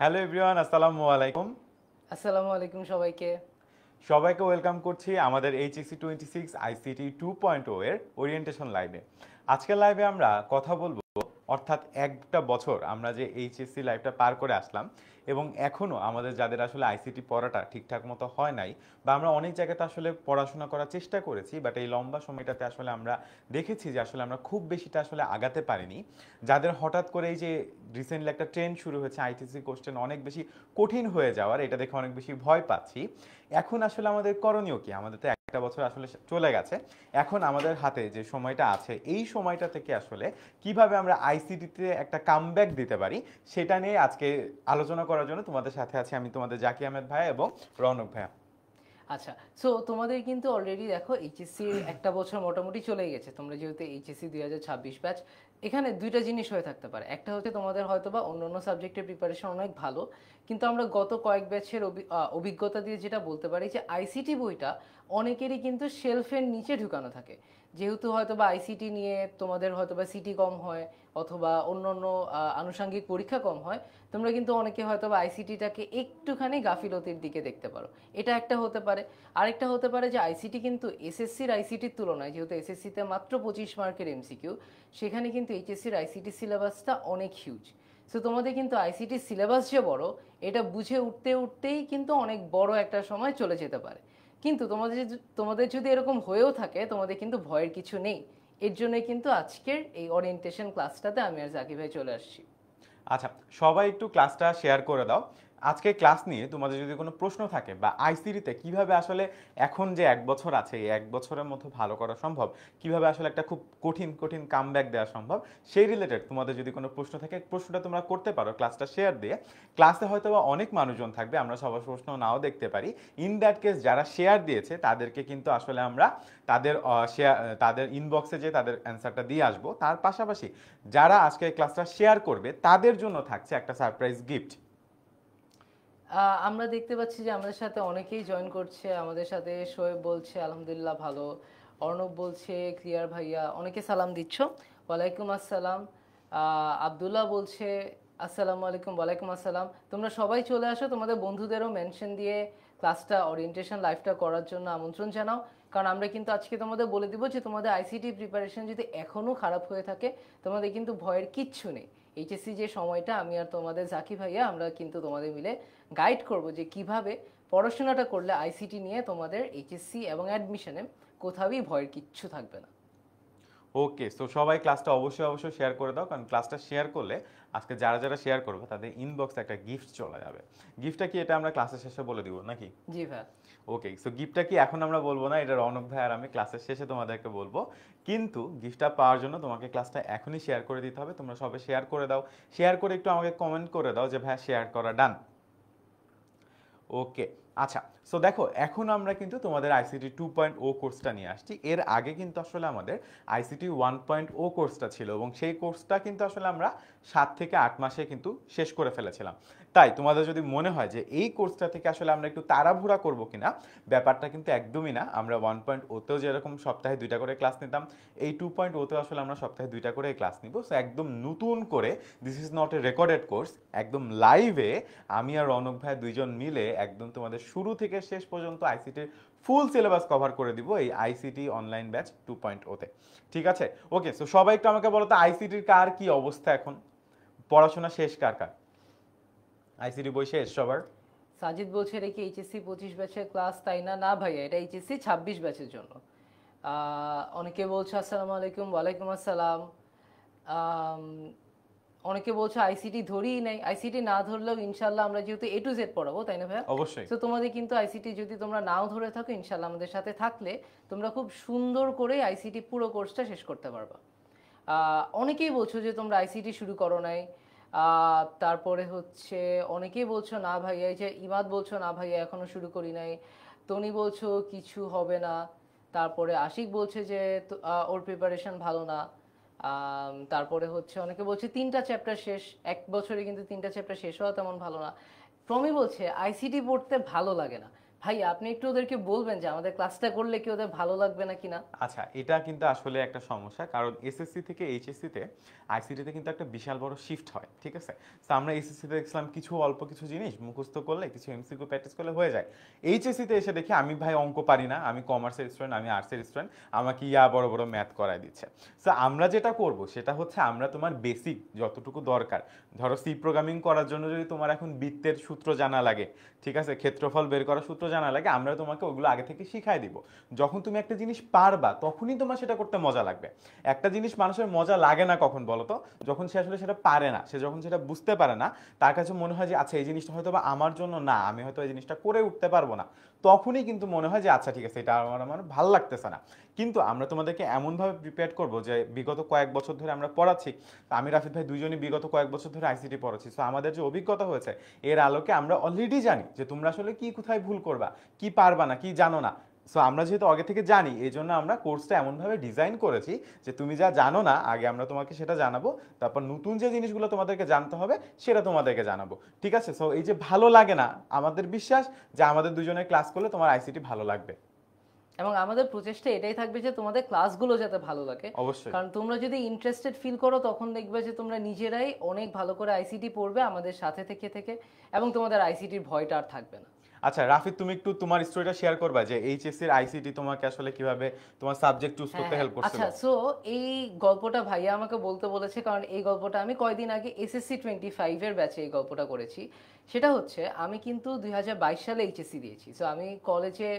Hello everyone, আসসালামু আলাইকুম। আসসালামু আলাইকুম সবাইকে। সবাইকে ওয়েলকাম করছি আমাদের এইচএসসি 26 আইসিটি 2.0 এর ওরিয়েন্টেশন লাইভে। আজকের লাইভে আমরা কথা বলবো, অর্থাৎ একটা বছর আমরা যে এইচএসসি লাইভটা পার করে আসলাম এবং এখনও আমাদের যাদের আসলে আইসিটি পড়াটা ঠিকঠাক মতো হয় নাই, বা আমরা অনেক জায়গাতে আসলে পড়াশোনা করার চেষ্টা করেছি, বাট এই লম্বা সময়টাতে আসলে আমরা দেখেছি যে আসলে আমরা খুব বেশিটা আসলে আগাতে পারিনি। যাদের হঠাৎ করে এই যে রিসেন্টলি একটা ট্রেন্ড শুরু হয়েছে আইটিসি কোশ্চেন অনেক বেশি কঠিন হয়ে যাওয়ার, এটা দেখে অনেক বেশি ভয় পাচ্ছি। এখন আসলে আমাদের করণীয় কি? আমাদের তো একটা বছর আসলে চলে গেছে। এখন আমাদের হাতে যে সময়টা আছে, এই সময়টা থেকে আসলে কিভাবে আমরা আইসিটিতে একটা কামব্যাক দিতে পারি, সেটা নিয়ে আজকে আলোচনা করার জন্য তোমাদের সাথে আছি আমি, তোমাদের জাকি আহমেদ ভাইয়া এবং রৌনক ভাইয়া। আচ্ছা, সো তোমাদের কিন্তু অলরেডি দেখো এইচএসসির একটা বছর মোটামুটি চলে গেছে। তোমরা যেহেতু এইচএসসি 2026 ব্যাচ, এখানে দুইটা জিনিস হয়ে থাকতে পারে। একটা হচ্ছে তোমাদের হয়তোবা অন্যান্য সাবজেক্টের প্রিপারেশন অনেক ভালো, কিন্তু আমরা গত কয়েক ব্যাচের অভিজ্ঞতা দিয়ে যেটা বলতে পারি যে আইসিটি বইটা অনেকেরই কিন্তু শেলফের নিচে ঢুকানো থাকে। যেহেতু হয়তোবা আইসিটি নিয়ে তোমাদের হয়তোবা সিটি কম হয় অথবা অন্যান্য আনুষঙ্গিক পরীক্ষা কম হয়, তোমরা কিন্তু অনেকে হয়তোবা আইসিটিটাকে একটুখানি গাফিলতির দিকে দেখতে পারো। এটা একটা হতে পারে। আরেকটা হতে পারে যে আইসিটি কিন্তু এসএসসির আইসিটির তুলনায়, যেহেতু এসএসসিতে মাত্র 25 মার্কের এমসিকিউ, সেখানে কিন্তু এইচএসসির আইসিটি সিলেবাসটা অনেক হিউজ। সো তোমাদের কিন্তু আইসিটির সিলেবাস যে বড়, এটা বুঝে উঠতে উঠতেই কিন্তু অনেক বড় একটা সময় চলে যেতে পারে। কিন্তু তোমাদের যদি এরকম হয়েও থাকে, তোমাদের কিন্তু ভয়ের কিছু নেই। এর জন্যই কিন্তু আজকের এই ওরিয়েন্টেশন ক্লাসটাতে আমি আর জাকি ভাই চলে আসছি। আচ্ছা, সবাই একটু ক্লাসটা শেয়ার করে দাও। আজকে ক্লাস নিয়ে তোমাদের যদি কোনো প্রশ্ন থাকে, বা আইসিটিতে কিভাবে আসলে এখন যে এক বছর আছে, এই এক বছরের মধ্যে ভালো করা সম্ভব, কিভাবে আসলে একটা খুব কঠিন কঠিন কামব্যাক দেওয়া সম্ভব, সেই রিলেটেড তোমাদের যদি কোনো প্রশ্ন থাকে, প্রশ্নটা তোমরা করতে পারো ক্লাসটা শেয়ার দিয়ে। ক্লাসে হয়তো বা অনেক মানুষজন থাকবে, আমরা সবার প্রশ্ন নাও দেখতে পারি। ইন দ্যাট কেস যারা শেয়ার দিয়েছে তাদেরকে কিন্তু আসলে আমরা তাদের শেয়ার, তাদের ইনবক্সে যে তাদের অ্যান্সারটা দিয়ে আসবো। তার পাশাপাশি যারা আজকে ক্লাসটা শেয়ার করবে তাদের জন্য থাকছে একটা সারপ্রাইজ গিফট। আমরা দেখতে পাচ্ছি যে আমাদের সাথে অনেকেই জয়েন করছে। আমাদের সাথে শোয়েব বলছে আলহামদুলিল্লাহ ভালো, অর্ণব বলছে ক্লিয়ার ভাইয়া, অনেকে সালাম দিচ্ছ, ওয়ালাইকুম আসসালাম। আবদুল্লাহ বলছে আসসালামু আলাইকুম, ওয়ালাইকুম আসসালাম। তোমরা সবাই চলে আসো, তোমাদের বন্ধুদেরও মেনশন দিয়ে ক্লাসটা ওরিয়েন্টেশন লাইভটা করার জন্য আমন্ত্রণ জানাও। কারণ আমরা কিন্তু আজকে তোমাদের বলে দিব যে তোমাদের আইসিটি প্রিপারেশন যদি এখনও খারাপ হয়ে থাকে, তোমাদের কিন্তু ভয়ের কিচ্ছু নেই। এইচএসসি যে সময়টা, আমি আর তোমাদের জাকি ভাইয়া আমরা কিন্তু তোমাদের মিলে গাইড করব যে কিভাবে পড়াশোনাটা করলে আইসিটি নিয়ে তোমাদের এইচএসসি এবং অ্যাডমিশনে কোথাওই ভয়ের কিচ্ছু থাকবে না। ওকে, সো সবাই ক্লাসটা অবশ্যই অবশ্যই শেয়ার করে দাও, কারণ ক্লাসটা শেয়ার করলে আজকে যারা যারা শেয়ার করবে তাদের ইনবক্সে একটা গিফট চলে যাবে। গিফটটা কি, এটা আমরা ক্লাসের শেষে বলে দিব নাকি? জি ভাইয়া। ওকে, সো গিফটটা কি এখন আমরা বলবো না, এটা রৌনক ভাই আর আমি ক্লাসের শেষে তোমাদেরকে বলবো। কিন্তু গিফটটা পাওয়ার জন্য তোমাকে ক্লাসটা এখনই শেয়ার করে দিতে হবে। তোমরা সবাই শেয়ার করে দাও। শেয়ার করে একটু আমাকে কমেন্ট করে দাও যে ভাই শেয়ার করা ডান। ওকে, আচ্ছা। সো দেখো, এখন আমরা কিন্তু তোমাদের আইসিটি 2.0 কোর্সটা নিয়ে আসছি। এর আগে কিন্তু আসলে আমাদের আইসিটি 1.0 কোর্সটা ছিল, এবং সেই কোর্সটা কিন্তু আসলে আমরা 7 থেকে 8 মাসে কিন্তু শেষ করে ফেলেছিলাম। তাই তোমাদের যদি মনে হয় যে এই কোর্সটা থেকে আসলে আমরা একটু তাড়াহুড়া করবো কিনা, ব্যাপারটা কিন্তু একদমই না। আমরা 1.0তেও যেরকম সপ্তাহে 2টা করে ক্লাস নিতাম, এই 2.0তেও আসলে আমরা সপ্তাহে 2টা করে ক্লাস নিব। সো একদম নতুন করে, this is not a recorded course, একদম লাইভে আমি আর রৌনক ভাই দুইজন মিলে একদম তোমাদের শুরু থেকে শেষ পর্যন্ত আইসিটির ফুল সিলেবাস কভার করে দিব এই আইসিটি অনলাইন ব্যাচ 2.0তে। ঠিক আছে? ওকে, সো সবাই একটু আমাকে বলো তো, আইসিটির কার কি অবস্থা এখন? পড়াশোনা শেষ কার কার? আইসিটি বই শেষ সবার? সাজিদ বলছে এটা কি এইচএসসি 25 ব্যাচের ক্লাস, তাই না? না ভাইয়া, এটা এইচএসসি 26 ব্যাচের জন্য। অনেকে বলছে আসসালামু আলাইকুম, ওয়ালাইকুম আসসালাম। আম, অনেকে বলছে আইসিটি ধরিই নাই। আইসিটি না ধরলেও ইনশাল্লাহ আমরা যেহেতু এ টু জেড পড়াবো, তাই না ভাইয়া? অবশ্যই। তো তোমাদের কিন্তু আইসিটি যদি তোমরা নাও ধরে থাকো, ইনশাল্লাহ আমাদের সাথে থাকলে তোমরা খুব সুন্দর করে আইসিটি পুরো কোর্সটা শেষ করতে পারবা। অনেকেই বলছো যে তোমরা আইসিটি শুরু করো নাই। তারপরে হচ্ছে অনেকেই বলছো না ভাইয়া, এই যে ইমাদ বলছো না ভাইয়া এখনো শুরু করি নাই। তনি বলছো কিছু হবে না। তারপরে আশিক বলছে যে ওর প্রিপারেশন ভালো না। তারপরে হচ্ছে অনেকে বলছে 3টা চ্যাপ্টার শেষ, এক বছরে কিন্তু 3টা চ্যাপ্টার শেষ হওয়া তেমন ভালো না। প্রমি বলছে আইসিটি পড়তে ভালো লাগে না। ভাই আপনি একটু ওদেরকে বলবেন যে আমাদের ক্লাসটা করলে কি ওদের ভালো লাগবে না কিনা। আচ্ছা, এটা কিন্তু আসলে একটা সমস্যা, কারণ এসএসসি থেকে এইচএসসি তে আইসিটি তে কিন্তু একটা বিশাল বড় শিফট হয়, ঠিক আছে? তো আমরা এসএসসি তে দেখলাম কিছু অল্প কিছু জিনিস মুখস্থ করলে, কিছু এমসিকিউ প্র্যাকটিস করলে হয়ে যায়। এইচএসসি তে এসে দেখি আমি ভাই অঙ্ক পারি না, আমি কমার্সের স্টুডেন্ট, আমি আর্টসের স্টুডেন্ট, আমাকে বড় বড় ম্যাথ করায় দিচ্ছে। সো আমরা যেটা করব সেটা হচ্ছে আমরা তোমার বেসিক যতটুকু দরকার, ধরো সি প্রোগ্রামিং করার জন্য যদি তোমার এখন বৃত্তের সূত্র জানা লাগে, ঠিক আছে, ক্ষেত্রফল বের করার সূত্র জানা লাগে, আমরা তোমাকে ওগুলো আগে থেকে শিখাই দিব। যখন তুমি একটা জিনিস পারবা তখনই তোমার সেটা করতে মজা লাগবে। একটা জিনিস মানুষের মজা লাগে না কখন বলো তো? যখন সে আসলে সেটা পারে না, সে যখন সেটা বুঝতে পারে না, তার কাছে মনে হয় যে আচ্ছা এই জিনিসটা হয়তো বা আমার জন্য না, আমি হয়তো এই জিনিসটা করে উঠতে পারবো না, তখনই কিন্তু মনে হয় যে আচ্ছা ঠিক আছে এটা আমার ভালো লাগতেছে না। কিন্তু আমরা তোমাদেরকে এমনভাবে প্রিপেয়ার করবো যে বিগত কয়েক বছর ধরে আমরা পড়াচ্ছি, আমি রাফিদ ভাই দুইজনই বিগত কয়েক বছর ধরে আইসিটি পড়াচ্ছি, সো আমাদের যে অভিজ্ঞতা হয়েছে এর আলোকে আমরা অলরেডি জানি যে তোমরা আসলে কি কোথায় ভুল করবা, কি পারবা না, কি জানো না। সো আমরা যেহেতু আগে থেকে জানি, এই জন্য আমরা কোর্সটা এমনভাবে ডিজাইন করেছি যে তুমি যা জানো না আগে আমরা তোমাকে সেটা জানাবো, তারপর নতুন যে জিনিসগুলো তোমাদেরকে জানতে হবে সেটা তোমাদেরকে জানাবো, ঠিক আছে? সো এই যে ভালো লাগে না, আমাদের বিশ্বাস যে আমাদের দুজনের ক্লাস করলে তোমার আইসিটি ভালো লাগবে। এবং আমাদের প্রচেষ্টা এটাই থাকবে যে তোমাদের ক্লাসগুলো যাতে ভালো লাগে। অবশ্যই। কারণ তোমরা যদি ইন্টারেস্টেড ফিল করো তখন দেখবে যে তোমরা নিজেরাই অনেক ভালো করে আইসিটি পড়বে আমাদের সাথে থেকে থেকে, এবং তোমাদের আইসিটির ভয়টা আর থাকবে না। আচ্ছা রাফিদ, তুমি একটু তোমার স্টোরিটা শেয়ার করবা যে এইচএসসি এর আইসিটি তোমাকে আসলে কিভাবে তোমার সাবজেক্ট চুজ করতে হেল্প করছিল? আচ্ছা, সো এই গল্পটা ভাইয়া আমাকে বলতে বলেছে, কারণ এই গল্পটা আমি কয়দিন আগে এসএসসি 25 এর ব্যাচে এই গল্পটা করেছি। সেটা হচ্ছে আমি কিন্তু 2022 সালে এইচএসসি দিয়েছি। সো আমি কলেজে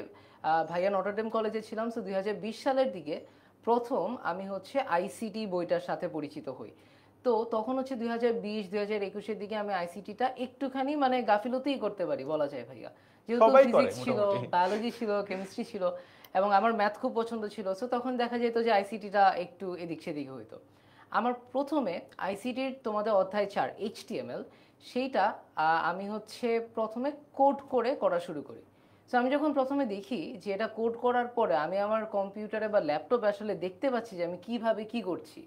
ভাইয়া নটরডেম কলেজে ছিলাম। সো 2020 সালের দিকে প্রথম আমি হচ্ছে আইসিটি বইটার সাথে পরিচিত হই। তো তখন হচ্ছে 2020-2021-এর দিকে আমি আইসিটিটা একটুখানি মানে গাফিলতিই করতে পারি বলা যায় ভাইয়া, যেহেতু সবাই করে ফিজিক্স ছিল, মোটামুটি। বায়োলজি ছিল, কেমিস্ট্রি ছিল, এবং আমার ম্যাথ খুব পছন্দ ছিল। সো তখন দেখা যেত যে আইসিটিটা একটু এদিক সেদিক হইতো। আমার প্রথমে আইসিটির তোমাদের অধ্যায় 4 এইচটিএমএল, সেইটা আমি হচ্ছে প্রথমে কোড করে করা শুরু করি। সো আমি যখন প্রথমে দেখি যে এটা কোড করার পরে আমি আমার কম্পিউটারে বা ল্যাপটপে আসলে দেখতে পাচ্ছি যে আমি কিভাবে কি করছি,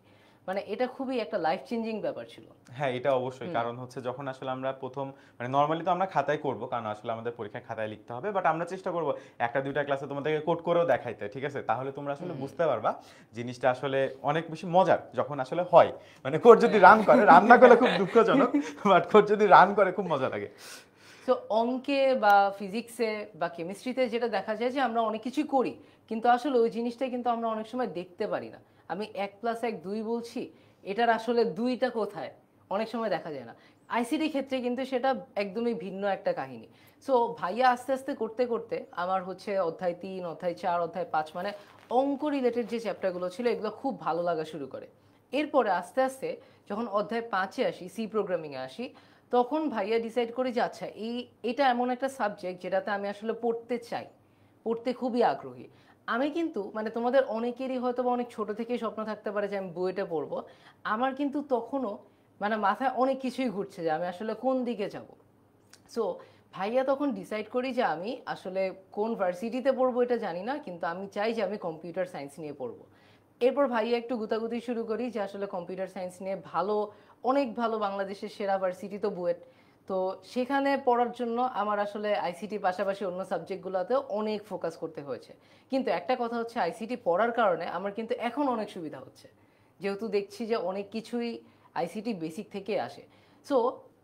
মানে এটা খুবই একটা লাইফ চেঞ্জিং ব্যাপার ছিল। হ্যাঁ এটা অবশ্যই, কারণ হচ্ছে যখন আসলে আমরা প্রথম মানে নর্মালি তো আমরা খাতায় করব, কারণ আসলে আমাদের পরীক্ষায় খাতায় লিখতে হবে, বাট আমরা চেষ্টা করব একটা দুইটা ক্লাসে তোমাদেরকে কোড করেও দেখাইতে, ঠিক আছে? তাহলে তোমরা আসলে বুঝতে পারবা জিনিসটা আসলে অনেক বেশি মজার যখন আসলে হয়। মানে কোড যদি রান করে, রান না করলে খুব দুঃখজনক, বাট কোড যদি রান করে খুব মজা লাগে। সো অঙ্কে বা ফিজিক্সে বা কেমিস্ট্রিতে যেটা দেখা যায় যে আমরা অনেক কিছুই করি, কিন্তু আসলে ওই জিনিসটা কিন্তু আমরা অনেক সময় দেখতে পারি না। আমি 1+1 2 বলছি, এটার আসলে দুইটা কোথায় অনেক সময় দেখা যায় না। আইসিটি ক্ষেত্রে কিন্তু সেটা একদমই ভিন্ন একটা কাহিনী। সো ভাইয়া আস্তে আস্তে করতে করতে আমার হচ্ছে অধ্যায় 3, অধ্যায় 4, অধ্যায় 5, মানে অঙ্ক রিলেটেড যে চ্যাপ্টারগুলো ছিল এগুলো খুব ভালো লাগা শুরু করে। এরপরে আস্তে আস্তে যখন অধ্যায় 5-এ আসি, সি প্রোগ্রামিংয়ে আসি, তখন ভাইয়া ডিসাইড করি যে আচ্ছা এটা এমন একটা সাবজেক্ট যেটাতে আমি আসলে পড়তে চাই, পড়তে খুবই আগ্রহী। আমি কিন্তু মানে তোমাদের অনেকেরই হয়তো বা অনেক ছোট থেকেই স্বপ্ন থাকতে পারে যে আমি বুয়েটে পড়বো। আমার কিন্তু তখনও মানে মাথায় অনেক কিছুই ঘুরছে যে আমি আসলে কোন দিকে যাব। সো ভাইয়া তখন ডিসাইড করি যে আমি আসলে কোন ভার্সিটিতে পড়বো এটা জানি না, কিন্তু আমি চাই যে আমি কম্পিউটার সায়েন্স নিয়ে পড়বো। এরপর ভাইয়া একটু গুতাগুতি শুরু করি যে আসলে কম্পিউটার সায়েন্স নিয়ে ভালো, অনেক ভালো, বাংলাদেশের সেরা ভার্সিটি তো বুয়েট। তো সেখানে পড়ার জন্য আমার আসলে আইসিটি পাশাপাশি অন্য সাবজেক্টগুলোতেও অনেক ফোকাস করতে হয়েছে। কিন্তু একটা কথা হচ্ছে আইসিটি পড়ার কারণে আমার কিন্তু এখন অনেক সুবিধা হচ্ছে, যেহেতু দেখছি যে অনেক কিছুই আইসিটি বেসিক থেকে আসে। সো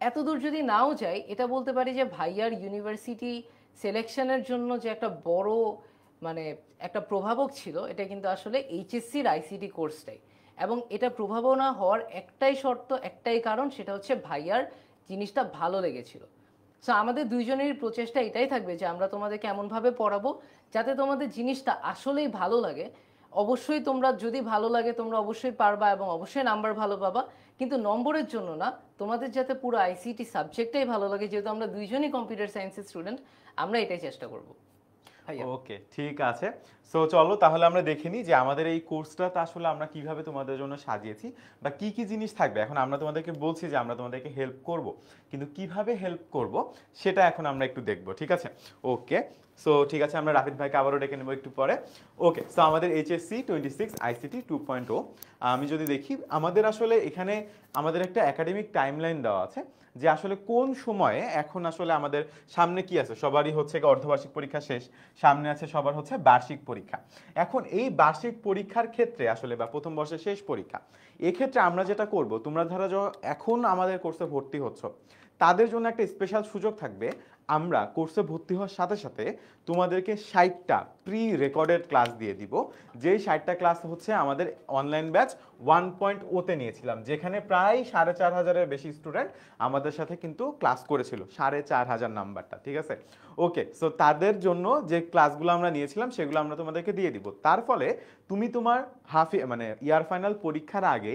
এতদূর যদি নাও যাই, এটা বলতে পারি যে ভাইয়ার ইউনিভার্সিটি সিলেকশনের জন্য যে একটা বড় মানে একটা প্রভাবক ছিল, এটা কিন্তু আসলে এইচএসসির আইসিটি কোর্সটাই। এবং এটা প্রভাবনা হওয়ার একটাই শর্ত, একটাই কারণ, সেটা হচ্ছে ভাইয়ার জিনিসটা ভালো লেগেছিল। সো আমাদের দুইজনের প্রচেষ্টা এটাই থাকবে যে আমরা তোমাদেরকে এমনভাবে পড়াবো যাতে তোমাদের জিনিসটা আসলেই ভালো লাগে। অবশ্যই তোমরা যদি ভালো লাগে তোমরা অবশ্যই পারবা এবং অবশ্যই নাম্বার ভালো পাবা, কিন্তু নম্বরের জন্য না, তোমাদের যাতে পুরো আইসিটি সাবজেক্টটাই ভালো লাগে, যেহেতু আমরা দুইজনই কম্পিউটার সায়েন্সের স্টুডেন্ট, আমরা এটাই চেষ্টা করবো ভাইয়া। ওকে ঠিক আছে। সো চলো তাহলে আমরা দেখে নিই যে আমাদের এই কোর্সটা আসলে আমরা কিভাবে তোমাদের জন্য সাজিয়েছি বা কি কি জিনিস থাকবে। এখন আমরা তোমাদেরকে বলছি যে আমরা তোমাদেরকে হেল্প করব, কিন্তু কিভাবে হেল্প করব সেটা এখন আমরা একটু দেখব, ঠিক আছে? ওকে, সো ঠিক আছে, আমরা রাফিদ ভাইকে আবারও ডেকে নেবো একটু পরে। ওকে, সো আমাদের এইচএসসি 26 আইসিটি 2.0, আমি যদি দেখি আমাদের আসলে এখানে আমাদের একটা একাডেমিক টাইমলাইন দেওয়া আছে যে আসলে কোন সময়ে এখন আসলে আমাদের সামনে কি আছে। সবারই হচ্ছে অর্ধবার্ষিক পরীক্ষা শেষ, সামনে আছে সবার হচ্ছে বার্ষিক পরীক্ষা। এখন এই বার্ষিক পরীক্ষার ক্ষেত্রে আসলে বা প্রথম বর্ষের শেষ পরীক্ষা, এক্ষেত্রে আমরা যেটা করব, তোমরা ধরো এখন আমাদের কোর্সে ভর্তি হচ্ছ, তাদের জন্য একটা স্পেশাল সুযোগ থাকবে। আমরা কোর্সে ভর্তি হওয়ার সাথে সাথে তোমাদেরকে 60টা প্রি রেকর্ডেড ক্লাস দিয়ে দিব। যেই 60টা ক্লাস হচ্ছে আমাদের অনলাইন ব্যাচ 1.0 তে নিয়েছিলাম, যেখানে প্রায় 4500-এর বেশি স্টুডেন্ট আমাদের সাথে কিন্তু ক্লাস করেছিল, 4500 নাম্বারটা, ঠিক আছে। ওকে, সো তাদের জন্য যে ক্লাসগুলো আমরা নিয়েছিলাম সেগুলো আমরা তোমাদেরকে দিয়ে দিব। তার ফলে তুমি তোমার মানে ইয়ার ফাইনাল পরীক্ষার আগে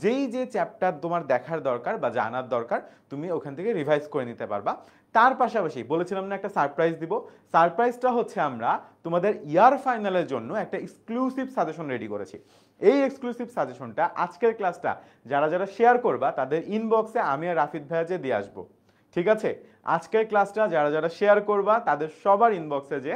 যেই যে চ্যাপ্টার তোমার দেখার দরকার বা জানার দরকার, তুমি ওখান থেকে রিভাইজ করে নিতে পারবা। তার পাশাপাশি বলেছিলাম না একটা সারপ্রাইজ দিব, সারপ্রাইজটা হচ্ছে আমরা তোমাদের ইয়ার ফাইনালের জন্য একটা এক্সক্লুসিভ সাজেশন রেডি করেছি। এই এক্সক্লুসিভ সাজেশনটা আজকের ক্লাসটা যারা যারা শেয়ার করবা তাদের ইনবক্সে আমি আর রাফিদ ভাইয়া যে দিয়ে আসবো, ঠিক আছে। আজকের ক্লাসটা যারা যারা শেয়ার করবা তাদের সবার ইনবক্সে যে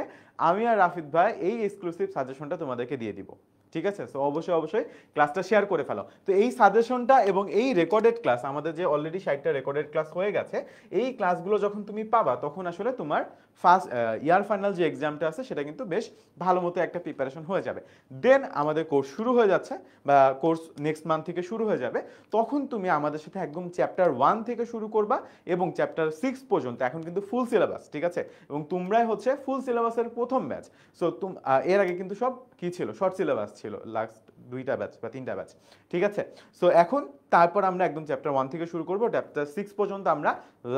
আমি আর রাফিদ ভাই এই এক্সক্লুসিভ সাজেশনটা তোমাদেরকে দিয়ে দিব, ঠিক আছে। সো অবশ্যই অবশ্যই ক্লাসটা শেয়ার করে ফেলো। তো এই সাজেশনটা এবং এই রেকর্ডেড ক্লাস, আমাদের যে অলরেডি 60টা রেকর্ডেড ক্লাস হয়ে গেছে, এই ক্লাসগুলো যখন তুমি পাবা তখন আসলে তোমার ফার্স্ট ইয়ার ফাইনাল যে এক্সামটা আছে সেটা কিন্তু বেশ ভালো মতো একটা প্রিপারেশন হয়ে যাবে। দেন আমাদের কোর্স শুরু হয়ে যাচ্ছে বা কোর্স নেক্সট মান্থ থেকে শুরু হয়ে যাবে, তখন তুমি আমাদের সাথে একদম চ্যাপ্টার 1 থেকে শুরু করবা এবং চ্যাপ্টার 6 পর্যন্ত, এখন কিন্তু ফুল সিলেবাস, ঠিক আছে। এবং তোমরাই হচ্ছে ফুল সিলেবাসের প্রথম ব্যাচ। সো এর আগে কিন্তু সব কি ছিল, শর্ট সিলেবাস ছিল, লাস্ট 2টা ব্যাচ বা 3টা ব্যাচ, ঠিক আছে। সো এখন তারপর আমরা একদম চ্যাপ্টার 1 থেকে শুরু করব, চ্যাপ্টার 6 পর্যন্ত আমরা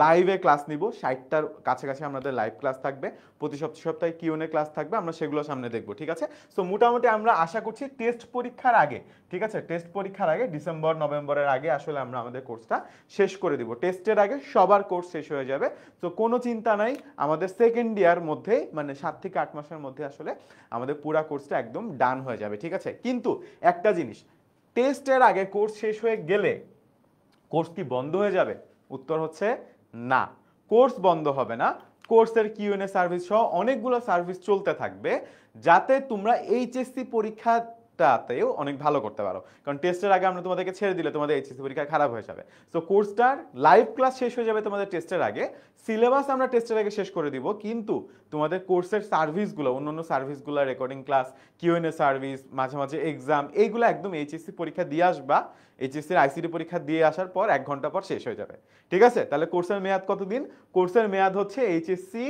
লাইভে ক্লাস নিব। 60টার কাছাকাছি আমাদের লাইভ ক্লাস থাকবে, প্রতি সপ্তাহে কিউএনএ ক্লাস থাকবে, আমরা সেগুলো সামনে দেখব, ঠিক আছে। সো মোটামুটি আমরা আশা করছি টেস্ট পরীক্ষার আগে, ঠিক আছে, টেস্ট পরীক্ষার আগে ডিসেম্বর নভেম্বরের আগে আসলে আমরা আমাদের কোর্সটা শেষ করে দিব। টেস্টের আগে সবার কোর্স শেষ হয়ে যাবে। তো কোনো চিন্তা নাই, আমাদের সেকেন্ড ইয়ার মধ্যে মানে 7 থেকে 8 মাসের মধ্যে আসলে আমাদের পুরা কোর্সটা একদম ডান হয়ে যাবে, ঠিক আছে। কিন্তু একটা জিনিস, টেস্টের আগে কোর্স শেষ হয়ে গেলে কোর্স কি বন্ধ হয়ে যাবে? উত্তর হচ্ছে না, কোর্স বন্ধ হবে না। কোর্সের কিউএনএ সার্ভিস সহ অনেকগুলো সার্ভিস চলতে থাকবে, যাতে তোমরা এইচএসসি পরীক্ষাটাতেও অনেক ভালো করতে পারো। কারণ টেস্টের আগে আমরা তোমাদেরকে ছেড়ে দিলে তোমাদের এইচএসসি পরীক্ষা খারাপ হয়ে যাবে। সো কোর্সটার লাইভ ক্লাস শেষ হয়ে যাবে তোমাদের টেস্টের আগে, সিলেবাস আমরা টেস্টের আগে শেষ করে দিব, কিন্তু তোমাদের কোর্সের সার্ভিসগুলো, অন্যান্য সার্ভিসগুলো, রেকর্ডিং ক্লাস, কিউএনএ সার্ভিস, মাঝে মাঝে এক্সাম, এইগুলো একদম এইচএসসি পরীক্ষা দিয়ে আসবা। এইচএসসির আইসিটি পরীক্ষা দিয়ে আসার পর 1 ঘন্টা পর শেষ হয়ে যাবে, ঠিক আছে। তাহলে কোর্সের মেয়াদ কতদিন? কোর্সের মেয়াদ হচ্ছে এইচএসসি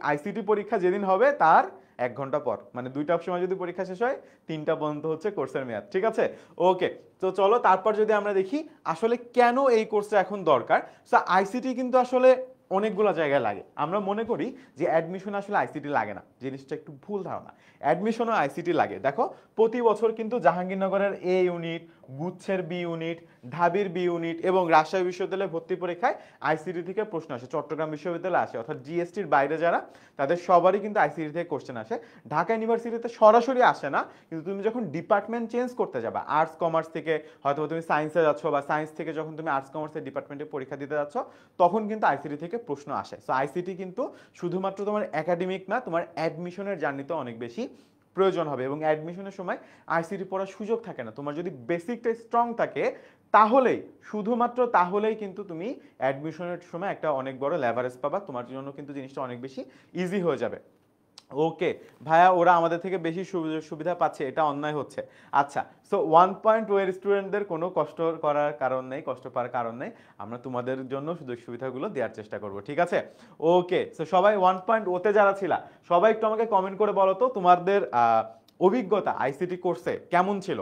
আইসিটি পরীক্ষা যেদিন হবে তার 1 ঘন্টা পর, মানে 2টার সময় যদি পরীক্ষা শেষ হয় 3টা পর্যন্ত হচ্ছে কোর্সের মেয়াদ, ঠিক আছে। ওকে, তো চলো তারপর যদি আমরা দেখি আসলে কেন এই কোর্সটা এখন দরকার। সো আইসিটি কিন্তু আসলে অনেকগুলো জায়গায় লাগে। আমরা মনে করি যে অ্যাডমিশন আসলে আইসিটি লাগে না, জিনিসটা একটু ভুল ধারণা। অ্যাডমিশনও আইসিটি লাগে। দেখো প্রতি বছর কিন্তু জাহাঙ্গীরনগরের এ ইউনিট, গুচ্ছের বি ইউনিট, ঢাবির বি ইউনিট এবং রাজশাহী বিশ্ববিদ্যালয়ে ভর্তি পরীক্ষায় আইসিটি থেকে প্রশ্ন আসে, চট্টগ্রাম বিশ্ববিদ্যালয়ে আসে, অর্থাৎ জিএসটির বাইরে যারা তাদের সবারই কিন্তু আইসিটি থেকে কোশ্চেন আসে। ঢাকা ইউনিভার্সিটিতে সরাসরি আসে না, কিন্তু তুমি যখন ডিপার্টমেন্ট চেঞ্জ করতে যাবা, আর্টস কমার্স থেকে হয়তো তুমি সায়েন্সে যাচ্ছ বা সায়েন্স থেকে যখন তুমি আর্টস কমার্সের ডিপার্টমেন্টে পরীক্ষা দিতে যাচ্ছ, তখন কিন্তু আইসিটি থেকে প্রশ্ন আসে। সো আইসিটি কিন্তু শুধুমাত্র তোমার একাডেমিক না, তোমার অ্যাডমিশনের জার্নিতে অনেক বেশি প্রয়োজন হবে। এবং অ্যাডমিশনের সময় আইসিটি পড়ার সুযোগ থাকে না। তোমার যদি বেসিকটা স্ট্রং থাকে তাহলেই, শুধুমাত্র তাহলেই কিন্তু তুমি অ্যাডমিশনের সময় একটা অনেক বড় লেভারেজ পাবা, তোমার জন্য কিন্তু জিনিসটা অনেক বেশি ইজি হয়ে যাবে। ওকে ভাইয়া, ওরা আমাদের থেকে বেশি সুবিধা পাচ্ছে, এটা অন্যায় হচ্ছে। আচ্ছা, সো 1.0 এর স্টুডেন্টদের কোনো কষ্ট করার কারণ নেই, কষ্ট পাওয়ার কারণ নেই, আমরা তোমাদের জন্য সুযোগ সুবিধাগুলো দেওয়ার চেষ্টা করব, ঠিক আছে। ওকে, সো সবাই 1.0 তে যারা ছিলা সবাই একটু আমাকে কমেন্ট করে বলো তো তোমাদের অভিজ্ঞতা আইসিটি কোর্সে কেমন ছিল।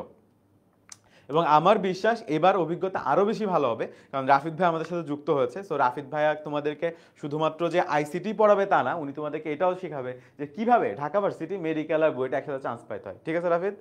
এবং আমার বিশ্বাস এবার অভিজ্ঞতা আরো বেশি ভালো হবে, কারণ রাফিদ ভাই আমাদের সাথে যুক্ত হয়েছে। সো রাফিদ ভাইয়া তোমাদেরকে শুধুমাত্র যে আইসিটি পড়াবে তা না, উনি তোমাদেরকে এটাও শেখাবে যে কিভাবে ঢাকা ভার্সিটি মেডিকেল আর বুয়েটে একসাথে চান্স পাইতে হয়, ঠিক আছে রাফিদ।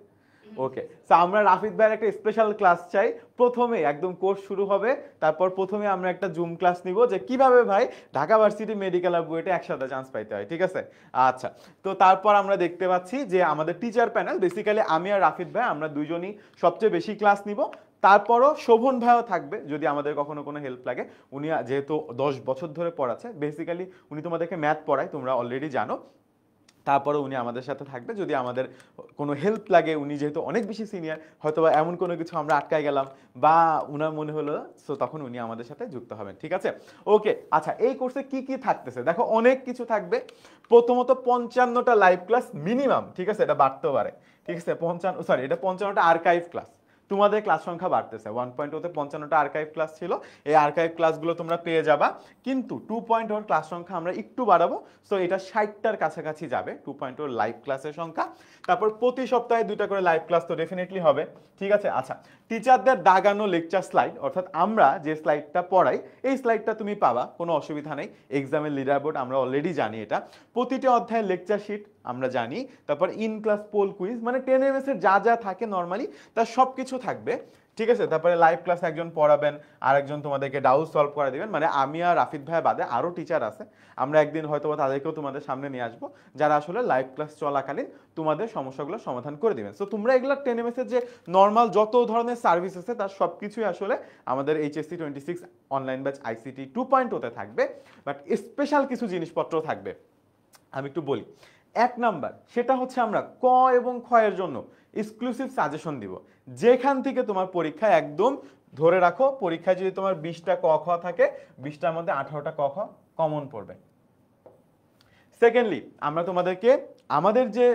ওকে, সো আমরা রাফিদ ভাইয়ের একটা স্পেশাল ক্লাস চাই। প্রথমে একদম কোর্স শুরু হবে, তারপর প্রথমে আমরা একটা জুম ক্লাস নিব যে কিভাবে ভাই ঢাকা ভার্সিটি মেডিকেল আর বুয়েটে একসাথে চান্স পাইতে হয়, ঠিক আছে। আচ্ছা, তো তারপর আমরা দেখতে পাচ্ছি যে আমাদের টিচার প্যানেল, বেসিক্যালি আমি আর রাফিদ ভাই আমরা দুইজনই সবচেয়ে বেশি ক্লাস নিব। তারপরও শোভন ভাইও থাকবে যদি আমাদের কখনো কোনো হেল্প লাগে। উনি যেহেতু 10 বছর ধরে পড়াচ্ছে, বেসিক্যালি উনি তোমাদেরকে ম্যাথ পড়ায়, তোমরা অলরেডি জানো। তারপরে উনি আমাদের সাথে থাকবে, যদি আমাদের কোনো হেল্প লাগে, উনি যেহেতু অনেক বেশি সিনিয়র, হয়তো বা এমন কোনো কিছু আমরা আটকায় গেলাম বা উনার মনে হলো, সো তখন উনি আমাদের সাথে যুক্ত হবেন। ঠিক আছে, ওকে। আচ্ছা, এই কোর্সে কি কি থাকতেছে দেখো, অনেক কিছু থাকবে। প্রথমত 55টা লাইভ ক্লাস মিনিমাম, ঠিক আছে, এটা বাড়তেও পারে। ঠিক আছে, 55টা আর্কাইভ ক্লাস। তোমাদের ক্লাস সংখ্যা বাড়তেছে, 1.0 তে 55টা আর্কাইভ ক্লাস ছিল, এই আর্কাইভ ক্লাসগুলো তোমরা পেয়ে যাবা। কিন্তু 2.0 ক্লাস সংখ্যা আমরা একটু বাড়াবো, সো এটা 60টার কাছাকাছি যাবে 2.0 লাইভ ক্লাসের সংখ্যা। তারপর প্রতি সপ্তাহে 2টা করে লাইভ ক্লাস তো ডেফিনেটলি হবে। ঠিক আছে, আচ্ছা, টিচারদের দাগানো লেকচার স্লাইড, অর্থাৎ আমরা যে স্লাইডটা পড়াই এই স্লাইডটা তুমি পাবা, কোনো অসুবিধা নেই। এক্সামের লিডার বোর্ড আমরা অলরেডি জানি, এটা প্রতিটা অধ্যায়ের লেকচার শিট আমরা জানি। তারপর ইন ক্লাস পোল কুইজ, মানে 10 এর যা যা থাকে নর্মালি তার সব কিছু থাকবে। ঠিক আছে, তারপরে লাইভ ক্লাস একজন পড়াবেন আর একজন তোমাদেরকে ডাউট সলভ করে দিবেন, মানে আমি আর রাফিদ ভাই বাদে আরও টিচার আছে। আমরা একদিন হয়তো তাদেরকেও তোমাদের সামনে নিয়ে আসবো, যারা আসলে লাইভ ক্লাস চলাকালীন তোমাদের সমস্যাগুলো সমাধান করে দিবেন। সো তোমরা এগুলো 10 এর যে নর্মাল যত ধরনের সার্ভিস আছে তার সব কিছুই আসলে আমাদের এইচএসসি 26 অনলাইন ব্যাচ আইসিটি 2.0 থাকবে। বাট স্পেশাল কিছু জিনিসপত্র থাকবে, আমি একটু বলি। 1 নাম্বার, সেটা হচ্ছে আমরা ক এবং খ এর জন্য এক্সক্লুসিভ সাজেশন দিব, যেখান থেকে তোমার পরীক্ষায় একদম ধরে রাখো, পরীক্ষায় যদি তোমার 20টা ক খ থাকে, 20টার মধ্যে 18টা ক খ কমন পড়বে। সেকেন্ডলি, আমরা তোমাদেরকে আমাদের যে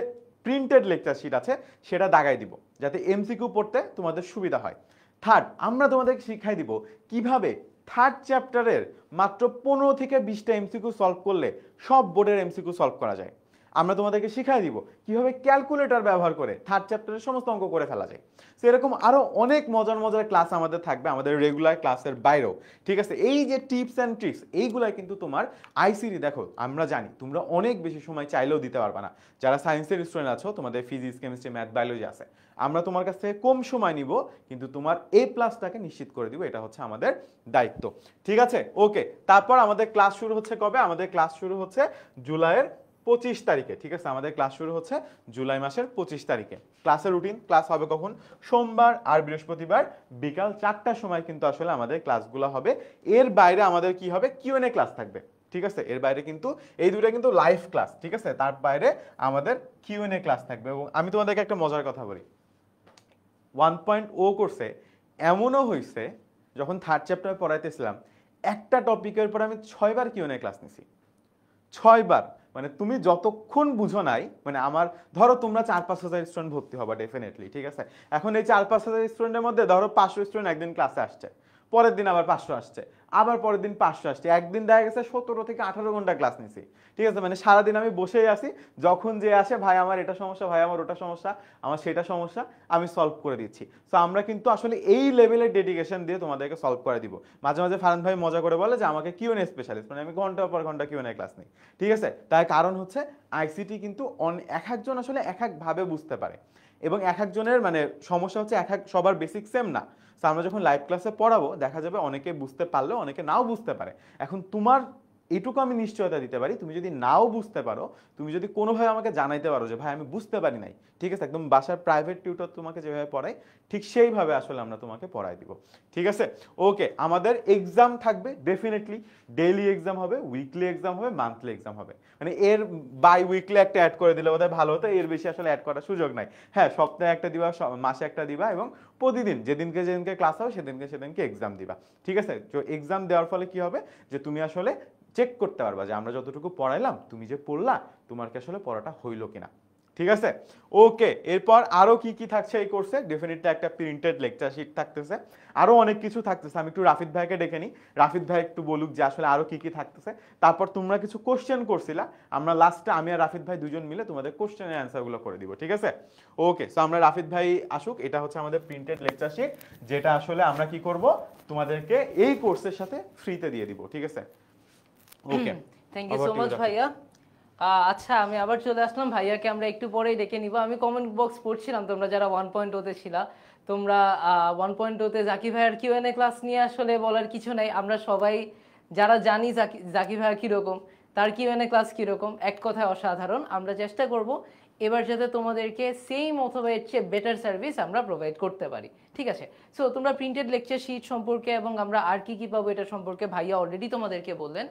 প্রিন্টেড লেকচার শিট আছে সেটা দাগাই দিব, যাতে এমসিকিউ পড়তে তোমাদের সুবিধা হয়। থার্ড, আমরা তোমাদেরকে শিখাই দিব কিভাবে থার্ড চ্যাপ্টারের মাত্র 15 থেকে 20টা এমসিকিউ সলভ করলে সব বোর্ডের এমসিকিউ সলভ করা যায়। আমরা তোমাদেরকে শিখাই দিব কিভাবে ক্যালকুলেটর ব্যবহার করে থার্ড চ্যাপ্টারের সমস্ত অঙ্ক করে ফেলা যায়। তো এরকম আরো অনেক মজার মজার ক্লাস আমাদের থাকবে আমাদের রেগুলার ক্লাসের বাইরেও। ঠিক আছে, এই যে টিপস অ্যান্ড ট্রিক্স এইগুলাই কিন্তু তোমার আইসিটি, দেখো আমরা জানি তোমরা অনেক বেশি সময় চাইলেও দিতে পারবে না, যারা সায়েন্সের স্টুডেন্ট আছো, তোমাদের ফিজিক্স কেমিস্ট্রি ম্যাথ বায়োলজি আছে, আমরা তোমার কাছ থেকে কম সময় নিব, কিন্তু তোমার এ প্লাসটাকে নিশ্চিত করে দিব, এটা হচ্ছে আমাদের দায়িত্ব। ঠিক আছে, ওকে। তারপর আমাদের ক্লাস শুরু হচ্ছে কবে? আমাদের ক্লাস শুরু হচ্ছে জুলাইয়ের 25 তারিখে। ঠিক আছে, আমাদের ক্লাস শুরু হচ্ছে জুলাই মাসের 25 তারিখে। ক্লাসের রুটিন, ক্লাস হবে কখন? সোমবার আর বৃহস্পতিবার বিকাল 4টার সময় কিন্তু আসলে আমাদের ক্লাসগুলো হবে। এর বাইরে আমাদের কি হবে? কিউএনএ ক্লাস থাকবে। ঠিক আছে, এর বাইরে কিন্তু এই দুটো কিন্তু লাইভ ক্লাস। ঠিক আছে, তার বাইরে আমাদের কিউএনএ ক্লাস থাকবে। এবং আমি তোমাদেরকে একটা মজার কথা বলি, 1.0 কোর্সে এমনও হয়েছে, যখন থার্ড চ্যাপ্টার পড়াইতেছিলাম, একটা টপিকের পর আমি 6বার কিউএনএ ক্লাস নিছি। 6বার, মানে তুমি যতক্ষণ বুঝো নাই, মানে আমার ধরো তোমরা 4-5 হাজার স্টুডেন্ট ভর্তি হবা ডেফিনেটলি। ঠিক আছে, এখন এই 4-5 হাজার স্টুডেন্টের মধ্যে ধরো 500 স্টুডেন্ট একদিন ক্লাসে আসছে, পরের দিন আবার 500 আসছে, আবার পরের দিন 500 আসছে, একদিন দেখা গেছে 17 থেকে 18 ঘন্টা ক্লাস নিছি। ঠিক আছে, মানে সারাদিন আমি বসেই আছি, যখন যে আসে ভাই আমার এটা সমস্যা, ভাই আমার ওটা সমস্যা, আমার সেটা সমস্যা, আমি সলভ করে দিচ্ছি। তো আমরা কিন্তু আসলে এই লেভেলের ডেডিকেশন দিয়ে তোমাদেরকে সলভ করে দিব। মাঝে মাঝে ফারান ভাই মজা করে বলে যে আমাকে কিউএনএ স্পেশালিস্ট, মানে আমি ঘন্টার পর ঘন্টা কিউএনএ ক্লাস নিই। ঠিক আছে, তার কারণ হচ্ছে আইসিটি কিন্তু এক একজন আসলে এক এক ভাবে বুঝতে পারে, এবং এক একজনের মানে সমস্যা হচ্ছে সবার বেসিক সেম না। তো আমরা যখন লাইভ ক্লাসে পড়াবো দেখা যাবে অনেকে বুঝতে পারলেও অনেকে নাও বুঝতে পারে। এখন তোমার এটুকু আমি নিশ্চয়তা দিতে পারি, তুমি যদি নাও বুঝতে পারো, তুমি যদি কোনোভাবে আমাকে জানাইতে পারো যে ভাই আমি বুঝতে পারি নাই, ঠিক আছে, একদম বাসার প্রাইভেট টিউটর তোমাকে যেভাবে পড়াই ঠিক সেইভাবে আসলে আমরা তোমাকে পড়াই দিব। ঠিক আছে, ওকে। আমাদের এক্সাম থাকবে ডেফিনেটলি, ডেইলি এক্সাম হবে, উইকলি এক্সাম হবে, মান্থলি এক্সাম হবে। মানে এর বাই উইকলি একটা অ্যাড করে দিলে বোধহয় ভালো হতো, এর বেশি আসলে অ্যাড করার সুযোগ নাই। হ্যাঁ, সপ্তাহে একটা দিবা, মাসে একটা দিবা, এবং প্রতিদিন যেদিনকে ক্লাস হবে সেদিনকে এক্সাম দিবা। ঠিক আছে, তো এক্সাম দেওয়ার ফলে কি হবে যে তুমি আসলে চেক করতে পারবা যে আমরা যতটুকু পড়াইলাম তুমি যে পড়লা, তোমার কি আসলে পড়াটা হইলো কিনা। ঠিক আছে, ওকে। এরপর আরো কি কি থাকছে এই কোর্সে? ডেফিনেটলি একটা প্রিন্টেড লেকচার শিট থাকতেছে, আরো অনেক কিছু থাকতেছে। আমি একটু রাফিদ ভাইকে ডেকে নিই, রাফিদ ভাই একটু বলুক যে আসলে আরো কি কি থাকতেছে। তারপর তোমরা কিছু কোশ্চেন করছিলা, আমরা লাস্টে আমি আর রাফিদ ভাই দুজন মিলে তোমাদের কোশ্চেনের অ্যান্সারগুলো করে দিব। ঠিক আছে, ওকে। সো আমরা রাফিদ ভাই আসুক, এটা হচ্ছে আমাদের প্রিন্টেড লেকচার শিট, যেটা আসলে আমরা কি করব তোমাদেরকে এই কোর্সের সাথে ফ্রিতে দিয়ে দিব। ঠিক আছে, ওকে। থ্যাংক ইউ সো মাচ ভাইয়া। আচ্ছা, আমি আবার চলে আসলাম, ভাইয়াকে আমরা একটু পরেই ডেকে নিব। আমি কমেন্ট বক্স পড়ছিলাম, তোমরা যারা 1.0 তে ছিলা, তোমরা 1.0 তে জাকি ভাইয়ার কিউএনএ ক্লাস নিয়ে আসলে বলার কিছু নাই। আমরা সবাই যারা জানি জাকি ভাইয়া কীরকম, তার কিউএনএ ক্লাস কীরকম, এক কথায় অসাধারণ। আমরা চেষ্টা করব এবার যাতে তোমাদেরকে সেম অথবা এর চেয়ে বেটার সার্ভিস আমরা প্রোভাইড করতে পারি। ঠিক আছে, সো তোমরা প্রিন্টেড লেকচার শিট সম্পর্কে এবং আমরা আর কি কি পাবো এটা সম্পর্কে ভাইয়া অলরেডি তোমাদেরকে বললেন।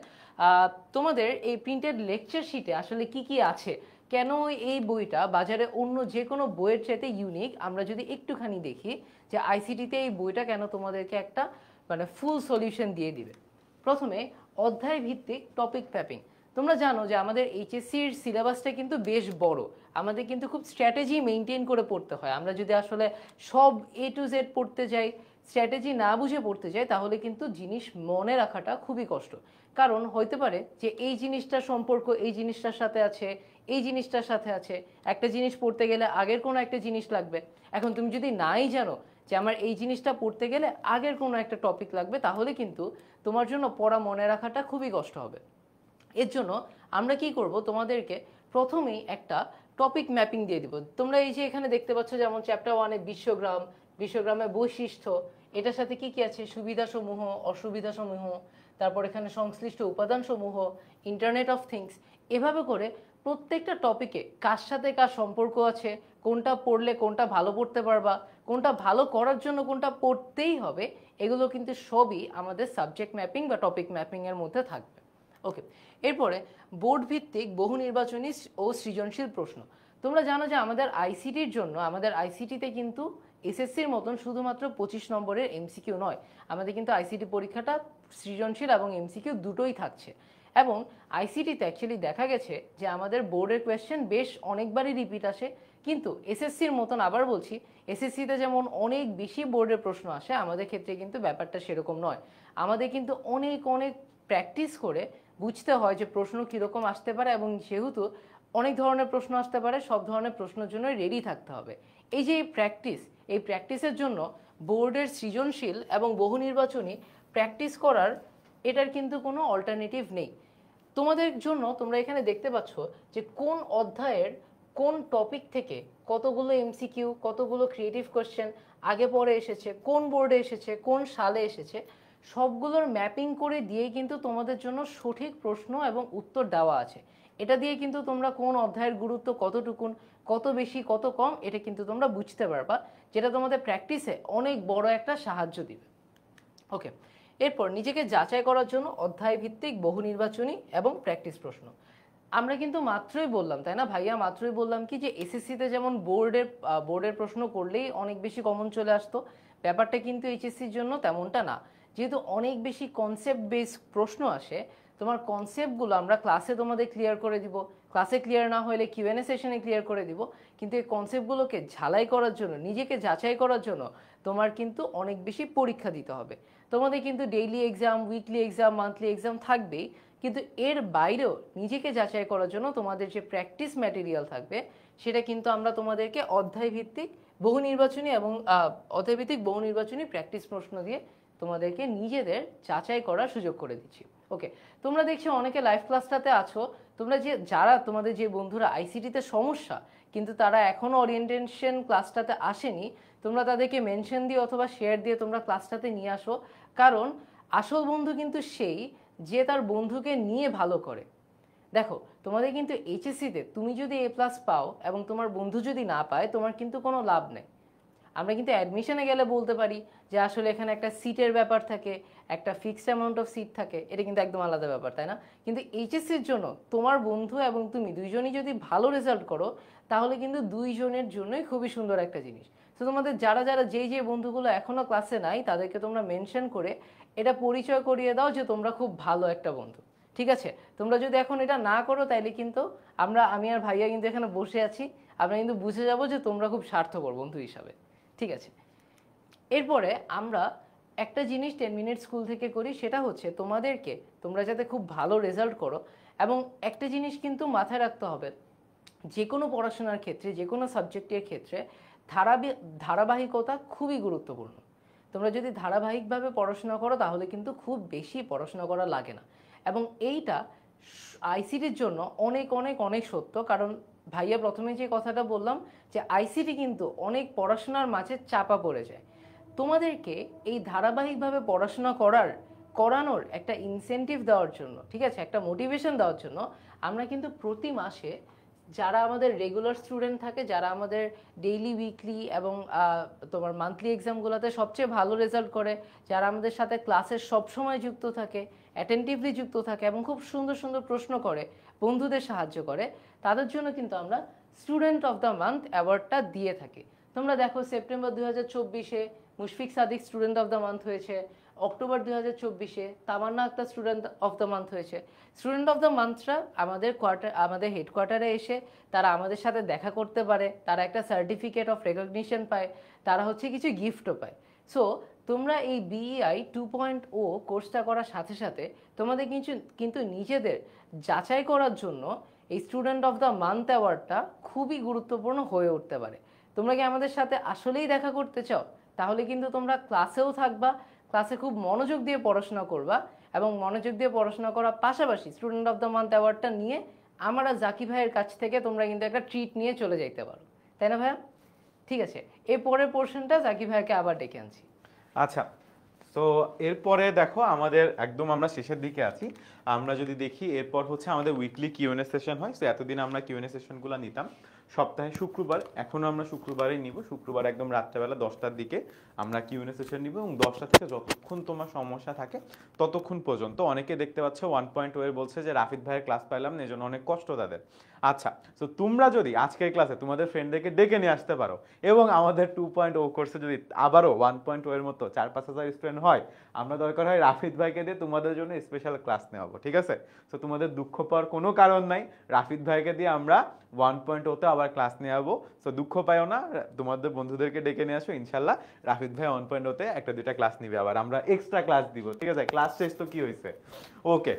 তোমাদের এই প্রিন্টেড লেকচার শিটে আসলে কি কি আছে, কেন এই বইটা বাজারে অন্য যে কোনো বইয়ের চাইতে ইউনিক, আমরা যদি একটুখানি দেখি যে আইসিটিতে এই বইটা কেন তোমাদেরকে একটা মানে ফুল সলিউশন দিয়ে দিবে। প্রথমে অধ্যায় ভিত্তিক টপিক ম্যাপিং। তোমরা জানো যে আমাদের এইচএসসির সিলেবাসটা কিন্তু বেশ বড়, আমাদের কিন্তু খুব স্ট্র্যাটেজি মেনটেন করে পড়তে হয়। আমরা যদি আসলে সব এ টু জেড পড়তে যাই, স্ট্র্যাটেজি না বুঝে পড়তে যাই, তাহলে কিন্তু জিনিস মনে রাখাটা খুবই কষ্ট। কারণ হইতে পারে যে এই জিনিসটার সম্পর্ক এই জিনিসটার সাথে আছে, এই জিনিসটার সাথে আছে, একটা জিনিস পড়তে গেলে আগের কোনো একটা জিনিস লাগবে। এখন তুমি যদি নাই জানো যে আমার এই জিনিসটা পড়তে গেলে আগের কোনো একটা টপিক লাগবে, তাহলে কিন্তু তোমার জন্য পড়া মনে রাখাটা খুবই কষ্ট হবে। এর জন্য আমরা কি করব, তোমাদেরকে প্রথমেই একটা টপিক ম্যাপিং দিয়ে দিব। তোমরা এই যে এখানে দেখতে পাচ্ছ, যেমন চ্যাপ্টার 1-এ বিশ্বগ্রাম, বিশ্বগ্রামের বৈশিষ্ট্য, এটার সাথে কি কি আছে, সুবিধাসমূহ, অসুবিধাসমূহ, তারপর এখানে সংশ্লিষ্ট উপাদানসমূহ, ইন্টারনেট অফ থিংস। এভাবে করে প্রত্যেকটা টপিকে কার সাথে কার সম্পর্ক আছে, কোনটা পড়লে কোনটা ভালো পড়তে পারবা, কোনটা ভালো করার জন্য কোনটা পড়তেই হবে, এগুলো কিন্তু সবই আমাদের সাবজেক্ট ম্যাপিং বা টপিক ম্যাপিংয়ের মধ্যে থাকবে। ওকে, এরপরে বোর্ড ভিত্তিক বহু নির্বাচনী ও সৃজনশীল প্রশ্ন। তোমরা জানো যে আমাদের আইসিটির জন্য, আমাদের আইসিটিতে কিন্তু এসএসসির মতন শুধুমাত্র 25 নম্বরের এমসিকিউ নয়, আমাদের কিন্তু আইসিটি পরীক্ষাটা সৃজনশীল এবং এমসিকিউ দুটোই থাকছে। এবং আইসিটিতে অ্যাকচুয়ালি দেখা গেছে যে আমাদের বোর্ডের কোয়েশ্চেন বেশ অনেকবারই রিপিট আসে, কিন্তু এসএসসির মতন, আবার বলছি, এসএসসিতে যেমন অনেক বেশি বোর্ডের প্রশ্ন আসে, আমাদের ক্ষেত্রে কিন্তু ব্যাপারটা সেরকম নয়। আমাদের কিন্তু অনেক অনেক প্র্যাকটিস করে বুঝতে হয় যে প্রশ্ন কীরকম আসতে পারে, এবং যেহেতু অনেক ধরনের প্রশ্ন আসতে পারে, সব ধরনের প্রশ্নের জন্য রেডি থাকতে হবে। এই যে এই প্র্যাকটিসের জন্য বোর্ডের সৃজনশীল এবং বহু নির্বাচনী প্র্যাকটিস করার, এটার কিন্তু কোনো অল্টারনেটিভ নেই। তোমাদের জন্য তোমরা এখানে দেখতে পাচ্ছ যে কোন অধ্যায়ের কোন টপিক থেকে কতগুলো এমসিকিউ, কতগুলো ক্রিয়েটিভ কোয়েশ্চেন আগে পরে এসেছে, কোন বোর্ডে এসেছে, কোন সালে এসেছে, সবগুলোর ম্যাপিং করে দিয়ে কিন্তু তোমাদের জন্য সঠিক প্রশ্ন এবং উত্তর দেওয়া আছে। এটা দিয়ে কিন্তু তোমরা কোন অধ্যায়ের গুরুত্ব কতটুকুন, কত বেশি কত কম, এটা কিন্তু তোমরা বুঝতে পারবা, যেটা তোমাদের প্র্যাকটিসে অনেক বড় একটা সাহায্য দিবে। ওকে, এরপর নিজেকে যাচাই করার জন্য অধ্যায় ভিত্তিক বহু নির্বাচনী এবং প্র্যাকটিস প্রশ্ন। আমরা কিন্তু মাত্রই বললাম, তাই না ভাইয়া, মাত্রই বললাম কি যে এসএসসিতে যেমন বোর্ডের প্রশ্ন করলেই অনেক বেশি কমন চলে আসতো, ব্যাপারটা কিন্তু এইচএসসির জন্য তেমনটা না। যেহেতু অনেক বেশি কনসেপ্ট বেস প্রশ্ন আসে, তোমার কনসেপ্টগুলো আমরা ক্লাসে তোমাদের ক্লিয়ার করে দিব, ক্লাসে ক্লিয়ার না হলে কিউএনএ সেশনে ক্লিয়ার করে দিব, কিন্তু এই কনসেপ্টগুলোকে ঝালাই করার জন্য, নিজেকে যাচাই করার জন্য তোমার কিন্তু অনেক বেশি পরীক্ষা দিতে হবে। তোমাদের কিন্তু daily exam, weekly exam, monthly exam থাকবেই, কিন্তু এর বাইরেও নিজেকে যাচাই করার জন্য তোমাদের যে প্র্যাকটিস ম্যাটেরিয়াল থাকবে, সেটা কিন্তু আমরা তোমাদেরকে অধ্যায় ভিত্তিক বহু নির্বাচনী প্র্যাকটিস প্রশ্ন দিয়ে তোমাদেরকে নিজেদের যাচাই করার সুযোগ করে দিচ্ছি। ওকে, তোমরা দেখছি অনেকে লাইভ ক্লাসটাতে আছো, তোমরা তোমাদের যে বন্ধুরা আইসিটিতে সমস্যা কিন্তু তারা এখনও ওরিয়েন্টেশন ক্লাসটাতে আসেনি, তোমরা তাদেরকে মেনশন দিয়ে অথবা শেয়ার দিয়ে তোমরা ক্লাসটাতে নিয়ে আসো। কারণ আসল বন্ধু কিন্তু সেই যে তার বন্ধুকে নিয়ে ভালো করে। দেখো, তোমাদের কিন্তু এইচএসসিতে তুমি যদি A+ পাও এবং তোমার বন্ধু যদি না পায়, তোমার কিন্তু কোনো লাভ নেই। আমরা কিন্তু অ্যাডমিশনে গেলে বলতে পারি যে আসলে এখানে একটা সিটের ব্যাপার থাকে, একটা ফিক্সড অ্যামাউন্ট অফ সিট থাকে, এটা কিন্তু একদম আলাদা ব্যাপার, তাই না? কিন্তু এইচএসসির জন্য তোমার বন্ধু এবং তুমি দুইজনই যদি ভালো রেজাল্ট করো, তাহলে কিন্তু দুইজনের জন্যই খুবই সুন্দর একটা জিনিস। তো তোমাদের যারা যে বন্ধুগুলো এখনও ক্লাসে নাই, তাদেরকে তোমরা মেনশন করে এটা পরিচয় করিয়ে দাও যে তোমরা খুব ভালো একটা বন্ধু। ঠিক আছে? তোমরা যদি এখন এটা না করো, তাইলে কিন্তু আমি আর ভাইয়া কিন্তু এখানে বসে আছি, আমরা কিন্তু বুঝে যাব যে তোমরা খুব স্বার্থপর বন্ধু হিসাবে। ঠিক আছে, এরপরে আমরা একটা জিনিস 10 মিনিট স্কুল থেকে করি, সেটা হচ্ছে তোমরা যাতে খুব ভালো রেজাল্ট করো। এবং একটা জিনিস কিন্তু মাথায় রাখতে হবে, যে কোনো পড়াশোনার ক্ষেত্রে, যে কোনো সাবজেক্টের ক্ষেত্রে ধারাবাহিকতা খুবই গুরুত্বপূর্ণ। তোমরা যদি ধারাবাহিকভাবে পড়াশোনা করো, তাহলে কিন্তু খুব বেশি পড়াশোনা করা লাগে না। এবং এইটা আইসিটির জন্য অনেক অনেক অনেক সত্য। কারণ ভাইয়া প্রথমে যে কথাটা বললাম যে আইসিটি কিন্তু অনেক পড়াশোনার মাঝে চাপা পড়ে যায়। তোমাদেরকে এই ধারাবাহিকভাবে পড়াশোনা করানোর একটা ইনসেন্টিভ দেওয়ার জন্য, ঠিক আছে, একটা মোটিভেশন দেওয়ার জন্য আমরা কিন্তু প্রতি মাসে যারা আমাদের রেগুলার স্টুডেন্ট থাকে, যারা আমাদের ডেইলি, উইকলি এবং তোমার মান্থলি এক্সামগুলোতে সবচেয়ে ভালো রেজাল্ট করে, যারা আমাদের সাথে ক্লাসের সবসময় যুক্ত থাকে, অ্যাটেন্টিভলি যুক্ত থাকে এবং খুব সুন্দর সুন্দর প্রশ্ন করে, বন্ধুদের সাহায্য করে, তাদের জন্য কিন্তু আমরা স্টুডেন্ট অফ দ্য মান্থ অ্যাওয়ার্ডটা দিয়ে থাকি। তোমরা দেখো সেপ্টেম্বর 2024-এ Mushfiq Sadik student of the month হয়েছে, অক্টোবর 2024-এ Tamanna Akter student of the month হয়েছে। স্টুডেন্ট অফ দ্য মান্থরা আমাদের হেডকোয়ার্টারে এসে তারা আমাদের সাথে দেখা করতে পারে, তারা একটা সার্টিফিকেট অফ রেকগনিশন পায়, তারা হচ্ছে কিছু গিফটও পায়। সো তোমরা এই BEI 2.0 কোর্সটা করার সাথে সাথে তোমাদের কিন্তু নিজেদের যাচাই করার জন্য এই স্টুডেন্ট অফ দ্য মান্থ অ্যাওয়ার্ডটা খুবই গুরুত্বপূর্ণ হয়ে উঠতে পারে। তোমরা কি আমাদের সাথে আসলেই দেখা করতে চাও? তাহলে কিন্তু তোমরা ক্লাসেও থাকবা, ক্লাসে খুব মনোযোগ দিয়ে পড়াশোনা করবা এবং মনোযোগ দিয়ে পড়াশোনা করার পাশাপাশি স্টুডেন্ট অফ দ্য মান্থ অ্যাওয়ার্ডটা নিয়ে আমরা জাকি ভাইয়ের কাছ থেকে তোমরা কিন্তু একটা ট্রিট নিয়ে চলে যেতে পারো, তাই না ভাইয়া? ঠিক আছে, এর পরের পোর্শনটা জাকি ভাইয়াকে আবার ডেকে আনছি। আচ্ছা, তো এরপরে দেখো আমাদের একদম আমরা শেষের দিকে আছি। আমরা যদি দেখি এরপর হচ্ছে আমাদের উইকলি কিউএনএ সেশন হয়। তো এতদিন আমরা কিউএনএ সেশনগুলো নিতাম সপ্তাহে শুক্রবার, এখনো আমরা শুক্রবারই নিব। শুক্রবার একদম রাত্রেবেলা 10টার দিকে আমরা কিউএনএ সেশন নিব এবং 10টা থেকে যতক্ষণ তোমার সমস্যা থাকে ততক্ষণ পর্যন্ত। অনেকে দেখতে পাচ্ছ 1.0 এর বলছে যে রাফিদ ভাইয়ের ক্লাস পাইলাম না, এজন্য অনেক কষ্ট তাদের। আচ্ছা, তো তোমরা যদি আজকের ক্লাসে তোমাদের ফ্রেন্ডদেরকে ডেকে নিয়ে আসতে পারো এবং আমাদের 2.0 কোর্সে যদি আবারও 1.0 এর মতো 4-5 হাজার স্টুডেন্ট হয়, আমরা দরকার হয় রাফিদ ভাইকে দিয়ে তোমাদের জন্য স্পেশাল ক্লাস নেওয়াবো, ঠিক আছে? তো তোমাদের দুঃখ পাওয়ার কোনো কারণ নাই, রাফিদ ভাইকে দিয়ে আমরা 1.0 তে আবার ক্লাস নেওয়াবো। তো দুঃখ পাইও না, তোমাদের বন্ধুদেরকে ডেকে নিয়ে আসো, ইনশাল্লাহ রাফিদ ভাই 1.0 তে একটা দুইটা ক্লাস নিবে, আবার আমরা এক্সট্রা ক্লাস দিব, ঠিক আছে? ক্লাস শেষ তো কি হয়েছে। ওকে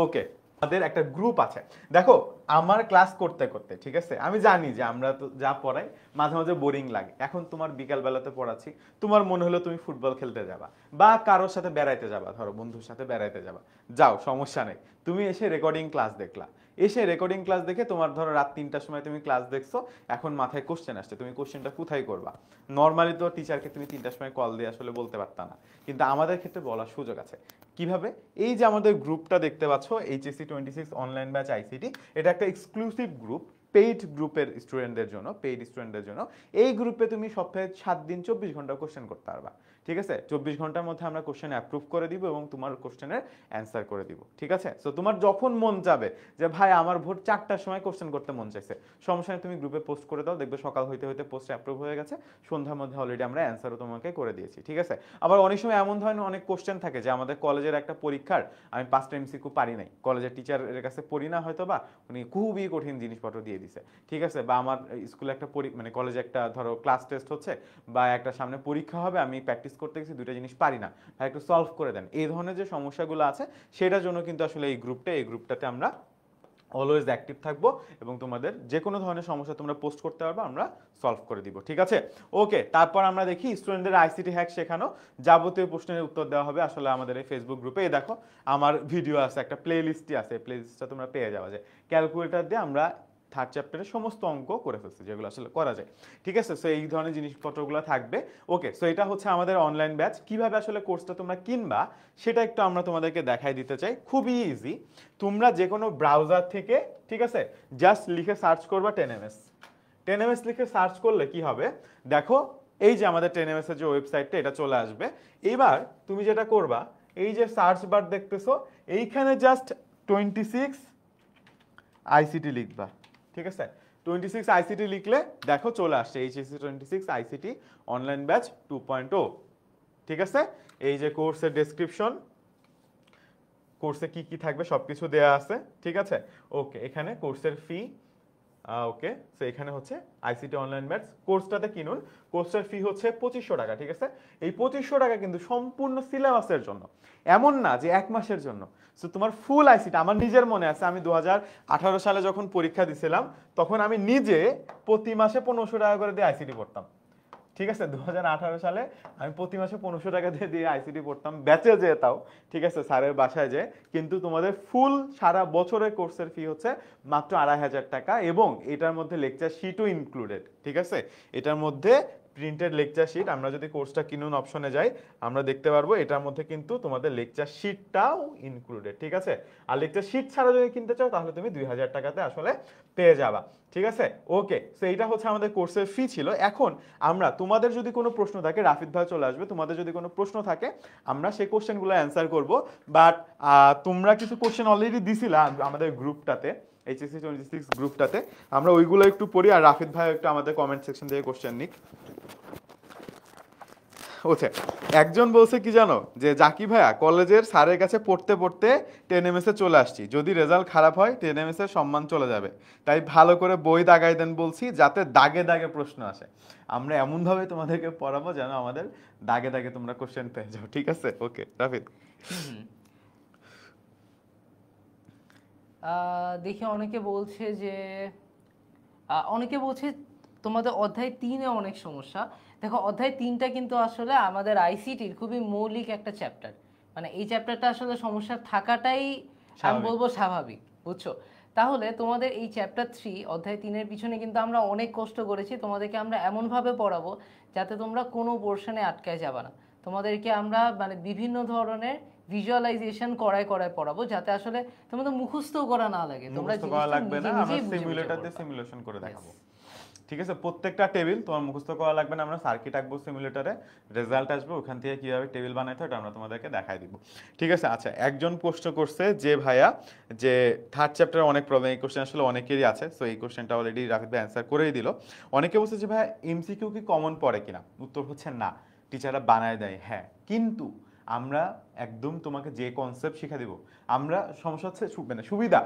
ওকে, আমাদের একটা গ্রুপ আছে। দেখো আমার ক্লাস করতে করতে, ঠিক আছে, আমি জানি যে আমরা তো যা পড়াই মাঝে মাঝে বোরিং লাগে। এখন তোমার বিকাল বেলাতে পড়াচ্ছি, তোমার মনে হলো তুমি ফুটবল খেলতে যাবা বা কারোর সাথে বেড়াইতে যাবা, ধরো বন্ধুর সাথে বেড়াইতে যাবা, যাও, সমস্যা নেই। তুমি এসে রেকর্ডিং ক্লাস দেখলা, এসে রেকর্ডিং ক্লাস দেখে তোমার ধরো রাত 3টার সময় তুমি ক্লাস দেখছো, এখন মাথায় কোশ্চেন আসছে, তুমি কোশ্চেনটা কোথায় করবা? নর্মালি তো টিচারকে তুমি 3টার সময় কল দিয়ে আসলে বলতে পারতা না, কিন্তু আমাদের ক্ষেত্রে বলার সুযোগ আছে। কিভাবে? এই যে আমাদের গ্রুপটা দেখতে পাচ্ছ HSC 26 অনলাইন ব্যাচ ICT, এটা একটা এক্সক্লুসিভ গ্রুপ, পেইড গ্রুপের স্টুডেন্টদের জন্য, পেইড স্টুডেন্টদের জন্য। এই গ্রুপে তুমি সপ্তাহে 7 দিন 24 ঘন্টা কোশ্চেন করতে পারবা, ঠিক আছে? 24 ঘন্টার মধ্যে আমরা কোশ্চেন অ্যাপ্রুভ করে দিব এবং তোমার কোশ্চেনের অ্যান্সার করে দিব, ঠিক আছে? সো তোমার যখন মন যাবে যে ভাই আমার ভোর 4টার সময় কোশ্চেন করতে মন চাইছে, সমস্যা নেই, তুমি গ্রুপে পোস্ট করে দাও, দেখবে সকাল হইতে হইতে পোস্ট অ্যাপ্রুভ হয়ে গেছে, সন্ধ্যার মধ্যে অলরেডি আমরা অ্যান্সারও তোমাকে করে দিয়েছি, ঠিক আছে? আবার অনেক সময় এমন ধরনের অনেক কোশ্চেন থাকে যে আমাদের কলেজের একটা পরীক্ষার আমি 5টা MCQ পারি নাই, কলেজের টিচারের কাছে পড়ি না হয়তো, বা উনি খুবই কঠিন জিনিসপত্র দিয়ে দিছে, ঠিক আছে? বা আমার স্কুলে একটা মানে কলেজে একটা ধরো ক্লাস টেস্ট হচ্ছে বা একটা সামনে পরীক্ষা হবে, আমি প্র্যাকটিস করতে গেছি, দুইটা জিনিস পারি না, ভাই একটু সলভ করে দেন। এই ধরনের যে সমস্যাগুলো আছে সেটার জন্য কিন্তু আসলে এই গ্রুপটাতে আমরা অলওয়েজ অ্যাক্টিভ থাকবো এবং তোমাদের যে কোনো ধরনের সমস্যা তোমরা পোস্ট করতে পারবে, আমরা সলভ করে দিব, ঠিক আছে? ওকে, তারপর আমরা দেখি স্টুডেন্টদের ICT হ্যাক শেখানো, যাবতীয় প্রশ্নের উত্তর দেওয়া হবে আসলে আমাদের এই ফেসবুক গ্রুপে। এই দেখো আমার ভিডিও আছে, একটা প্লে লিস্টই আছে, প্লে লিস্টটা তোমরা পেয়ে যাওয়া যায়। ক্যালকুলেটর দিয়ে আমরা 3rd চ্যাপ্টারের সমস্ত অঙ্ক করে ফেলছি যেগুলো আসলে করা যায়, ঠিক আছে? সো এই ধরনের জিনিসপত্রগুলো থাকবে। ওকে, সো এটা হচ্ছে আমাদের অনলাইন ব্যাচ। কিভাবে আসলে কোর্সটা তোমরা কিনবা সেটা একটু আমরা তোমাদেরকে দেখাই দিতে চাই। খুবই ইজি, তোমরা যে কোনো ব্রাউজার থেকে, ঠিক আছে, জাস্ট লিখে সার্চ করবা 10ms। 10ms লিখে সার্চ করলে কি হবে দেখো, এই যে আমাদের 10ms এর যে ওয়েবসাইটটা, এটা চলে আসবে। এবার তুমি যেটা করবা, এই যে সার্চ বার দেখতেছো, এইখানে জাস্ট 26 ICT লিখবা, ঠিক আছে? 26 ICT লিখলে দেখো চলে আসছে HSC 26 ICT অনলাইন ব্যাচ 2.0, ঠিক আছে? এই যে কোর্সের ডেসক্রিপশন, কোর্সে কি কি থাকবে সবকিছু দেয়া আছে, ঠিক আছে? ওকে, এখানে কোর্সের ফি, ওকে, সো এখানে হচ্ছে ICT অনলাইন ব্যাচ কোর্সটাতে কিনুন। কোর্সের ফি হচ্ছে 2500 টাকা, ঠিক আছে? এই 2500 টাকা কিন্তু সম্পূর্ণ সিলেবাসের জন্য, এমন না যে 1 মাসের জন্য। সো তোমার ফুল ICT, আমার নিজের মনে আছে আমি 2018 সালে যখন পরীক্ষা দিছিলাম তখন আমি নিজে প্রতি মাসে 1500 টাকা করে দিয়ে ICT পড়তাম, ঠিক আছে? 2018 সালে আমি প্রতি মাসে 1500 টাকা দিয়ে ICT পড়তাম, ব্যাচে যেতাও, ঠিক আছে, স্যারের বাসায় যে। কিন্তু তোমাদের ফুল সারা বছরের কোর্সের ফি হচ্ছে মাত্র 2500 টাকা এবং এটার মধ্যে লেকচার শিটও ইনক্লুডেড, ঠিক আছে? এটার মধ্যে প্রিন্টেড লেকচার শিট। আমরা যদি কোর্সটা কিনুন অপশনে যাই আমরা দেখতে পারবো এটার মধ্যে কিন্তু তোমাদের লেকচার শিটটাও ইনক্লুডেড, ঠিক আছে। আর লেকচার শিট ছাড়া যদি কিনতে চাও তাহলে তুমি 2000 টাকাতে আসলে পেয়ে যাবা, ঠিক আছে। ওকে, সো এইটা হচ্ছে আমাদের কোর্সের ফি ছিল। এখন আমরা তোমাদের যদি কোনো প্রশ্ন থাকে, রাফিদ ভাই চলে আসবে, তোমাদের যদি কোনো প্রশ্ন থাকে আমরা সেই কোশ্চেনগুলো অ্যান্সার করব। বাট তোমরা কিছু কোশ্চেন অলরেডি দিছিলা আমাদের গ্রুপটাতে, এইচএসসি 26 গ্রুপটাতে, আমরা ওইগুলো একটু পড়ি আর রাফিদ ভাই একটু আমাদের কমেন্ট সেকশন থেকে কোশ্চেন নিক। ওকে, একজন বলছে কি জানো, যে জাকি ভাইয়া কলেজের স্যারের কাছে পড়তে পড়তে 10 এ চলে আসছি, যদি রেজাল্ট খারাপ হয় 10 এর সম্মান চলে যাবে, তাই ভালো করে বই দাগাই দেন বলছি, যাতে দাগে দাগে প্রশ্ন আসে। আমরা এমনভাবে তোমাদেরকে পড়াবো যেন আমাদের দাগে দাগে তোমরা কোশ্চেন পেয়ে যাও, ঠিক আছে। ওকে রাফিদ। দেখি অনেকে বলছে তোমাদের অধ্যায় 3-এ অনেক সমস্যা। দেখো অধ্যায় 3টা কিন্তু আসলে আমাদের আইসিটির খুবই মৌলিক একটা চ্যাপ্টার, মানে এই চ্যাপ্টারটা আসলে সমস্যা থাকাটাই আমি বলবো স্বাভাবিক, বুঝছো। তাহলে তোমাদের এই চ্যাপ্টার 3 অধ্যায় 3-এর পিছনে কিন্তু আমরা অনেক কষ্ট করেছি। তোমাদেরকে আমরা এমনভাবে পড়াবো যাতে তোমরা কোনো পোর্শনে আটকায় যাবে না। তোমাদেরকে আমরা মানে বিভিন্ন ধরনের ভিজুয়ালাইজেশন করায় পড়াবো, যাতে আসলে তোমাদের মুখস্থ করা না লাগে, তোমরা মুখস্থ করা জিনিসটা লাগবে না, নিজে আমরা নিজেই বুঝে সিমুলেটরতে পড়বা। সিমুলেশন করে দেখাবো, ঠিক আছে। প্রত্যেকটা টেবিল তোমার মুখস্থ করা লাগবে না, আমরা সার্কিট আঁকবো সিমুলেটরে, রেজাল্ট আসবে ওখান থেকে কিভাবে টেবিল বানাইতে হয় এটা আমরা তোমাদেরকে দেখাই দিব, ঠিক আছে। আচ্ছা, একজন প্রশ্ন করছে যে ভাইয়া যে থার্ড চ্যাপ্টারে অনেক প্রবলেম, এই কোশ্চেন আসলে অনেকেরই আছে, সো এই কোশ্চেনটা অলরেডি রাফিদ ভাই অ্যান্সার করেই দিল। অনেকে বলছে যে ভাইয়া এমসিকিউ কি কমন পড়ে কিনা, উত্তর হচ্ছে না, টিচাররা বানায় দেয়, হ্যাঁ, কিন্তু আমরা একদম তোমাকে যে কনসেপ্ট শিখা দিব, আমরা সমস্যা হচ্ছে মানে সুবিধা,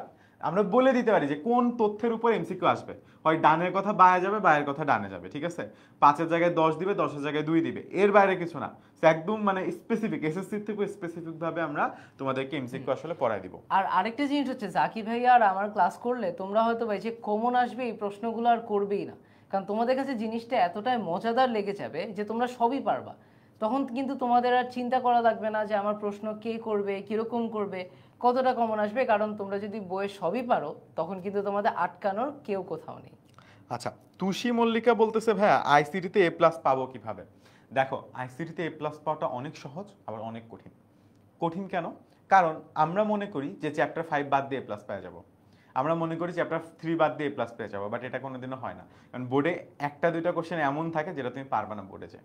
আমরা বলে দিতে পারি যে কোন তথ্যের উপর এমসিকিউ আসবে, হয় ডানের কথা বায়ে যাবে, বায়ের কথা ডানে যাবে, ঠিক আছে। 5-এর জায়গায় 10 দিবে, 10-এর জায়গায় 2 দিবে, এর বাইরে কিছু না। একদম মানে স্পেসিফিক, এসএসসি থেকে স্পেসিফিক ভাবে আমরা তোমাদেরকে এমসিকিউ আসলে পড়াই দিব। আর আরেকটা জিনিস হচ্ছে, জাকি ভাইয়া আর আমার ক্লাস করলে তোমরা হয়তো ভাই যে কমন আসবে এই প্রশ্নগুলো আর করবেই না, কারণ তোমাদের কাছে জিনিসটা এতটাই মজাদার লেগে যাবে যে তোমরা সবই পারবা। তখন কিন্তু তোমাদের আর চিন্তা করা লাগবে না যে আমার প্রশ্ন কে করবে, কিরকম করবে, কতটা কমন আসবে, কারণ তোমরা যদি বইয়ে সবই পারো তখন কিন্তু তোমাদের আটকানোর কেউ কোথাও নেই। আচ্ছা, তুষি মল্লিকা বলতেছে ভাইয়া আইসিটিতে এ প্লাস পাবো কিভাবে। দেখো, আইসিটিতে এ প্লাস পাওয়াটা অনেক সহজ, আবার অনেক কঠিন। কঠিন কেন? কারণ আমরা মনে করি যে চ্যাপ্টার 5 বাদ দিয়ে এ প্লাস পেয়ে যাবো, আমরা মনে করি চ্যাপ্টার 3 বাদ দিয়ে এ প্লাস পেয়ে যাবো, বাট এটা কোনোদিনও হয় না। কারণ বোর্ডে একটা দুইটা কোশ্চেন এমন থাকে যেটা তুমি পারবে না বোর্ডে যে।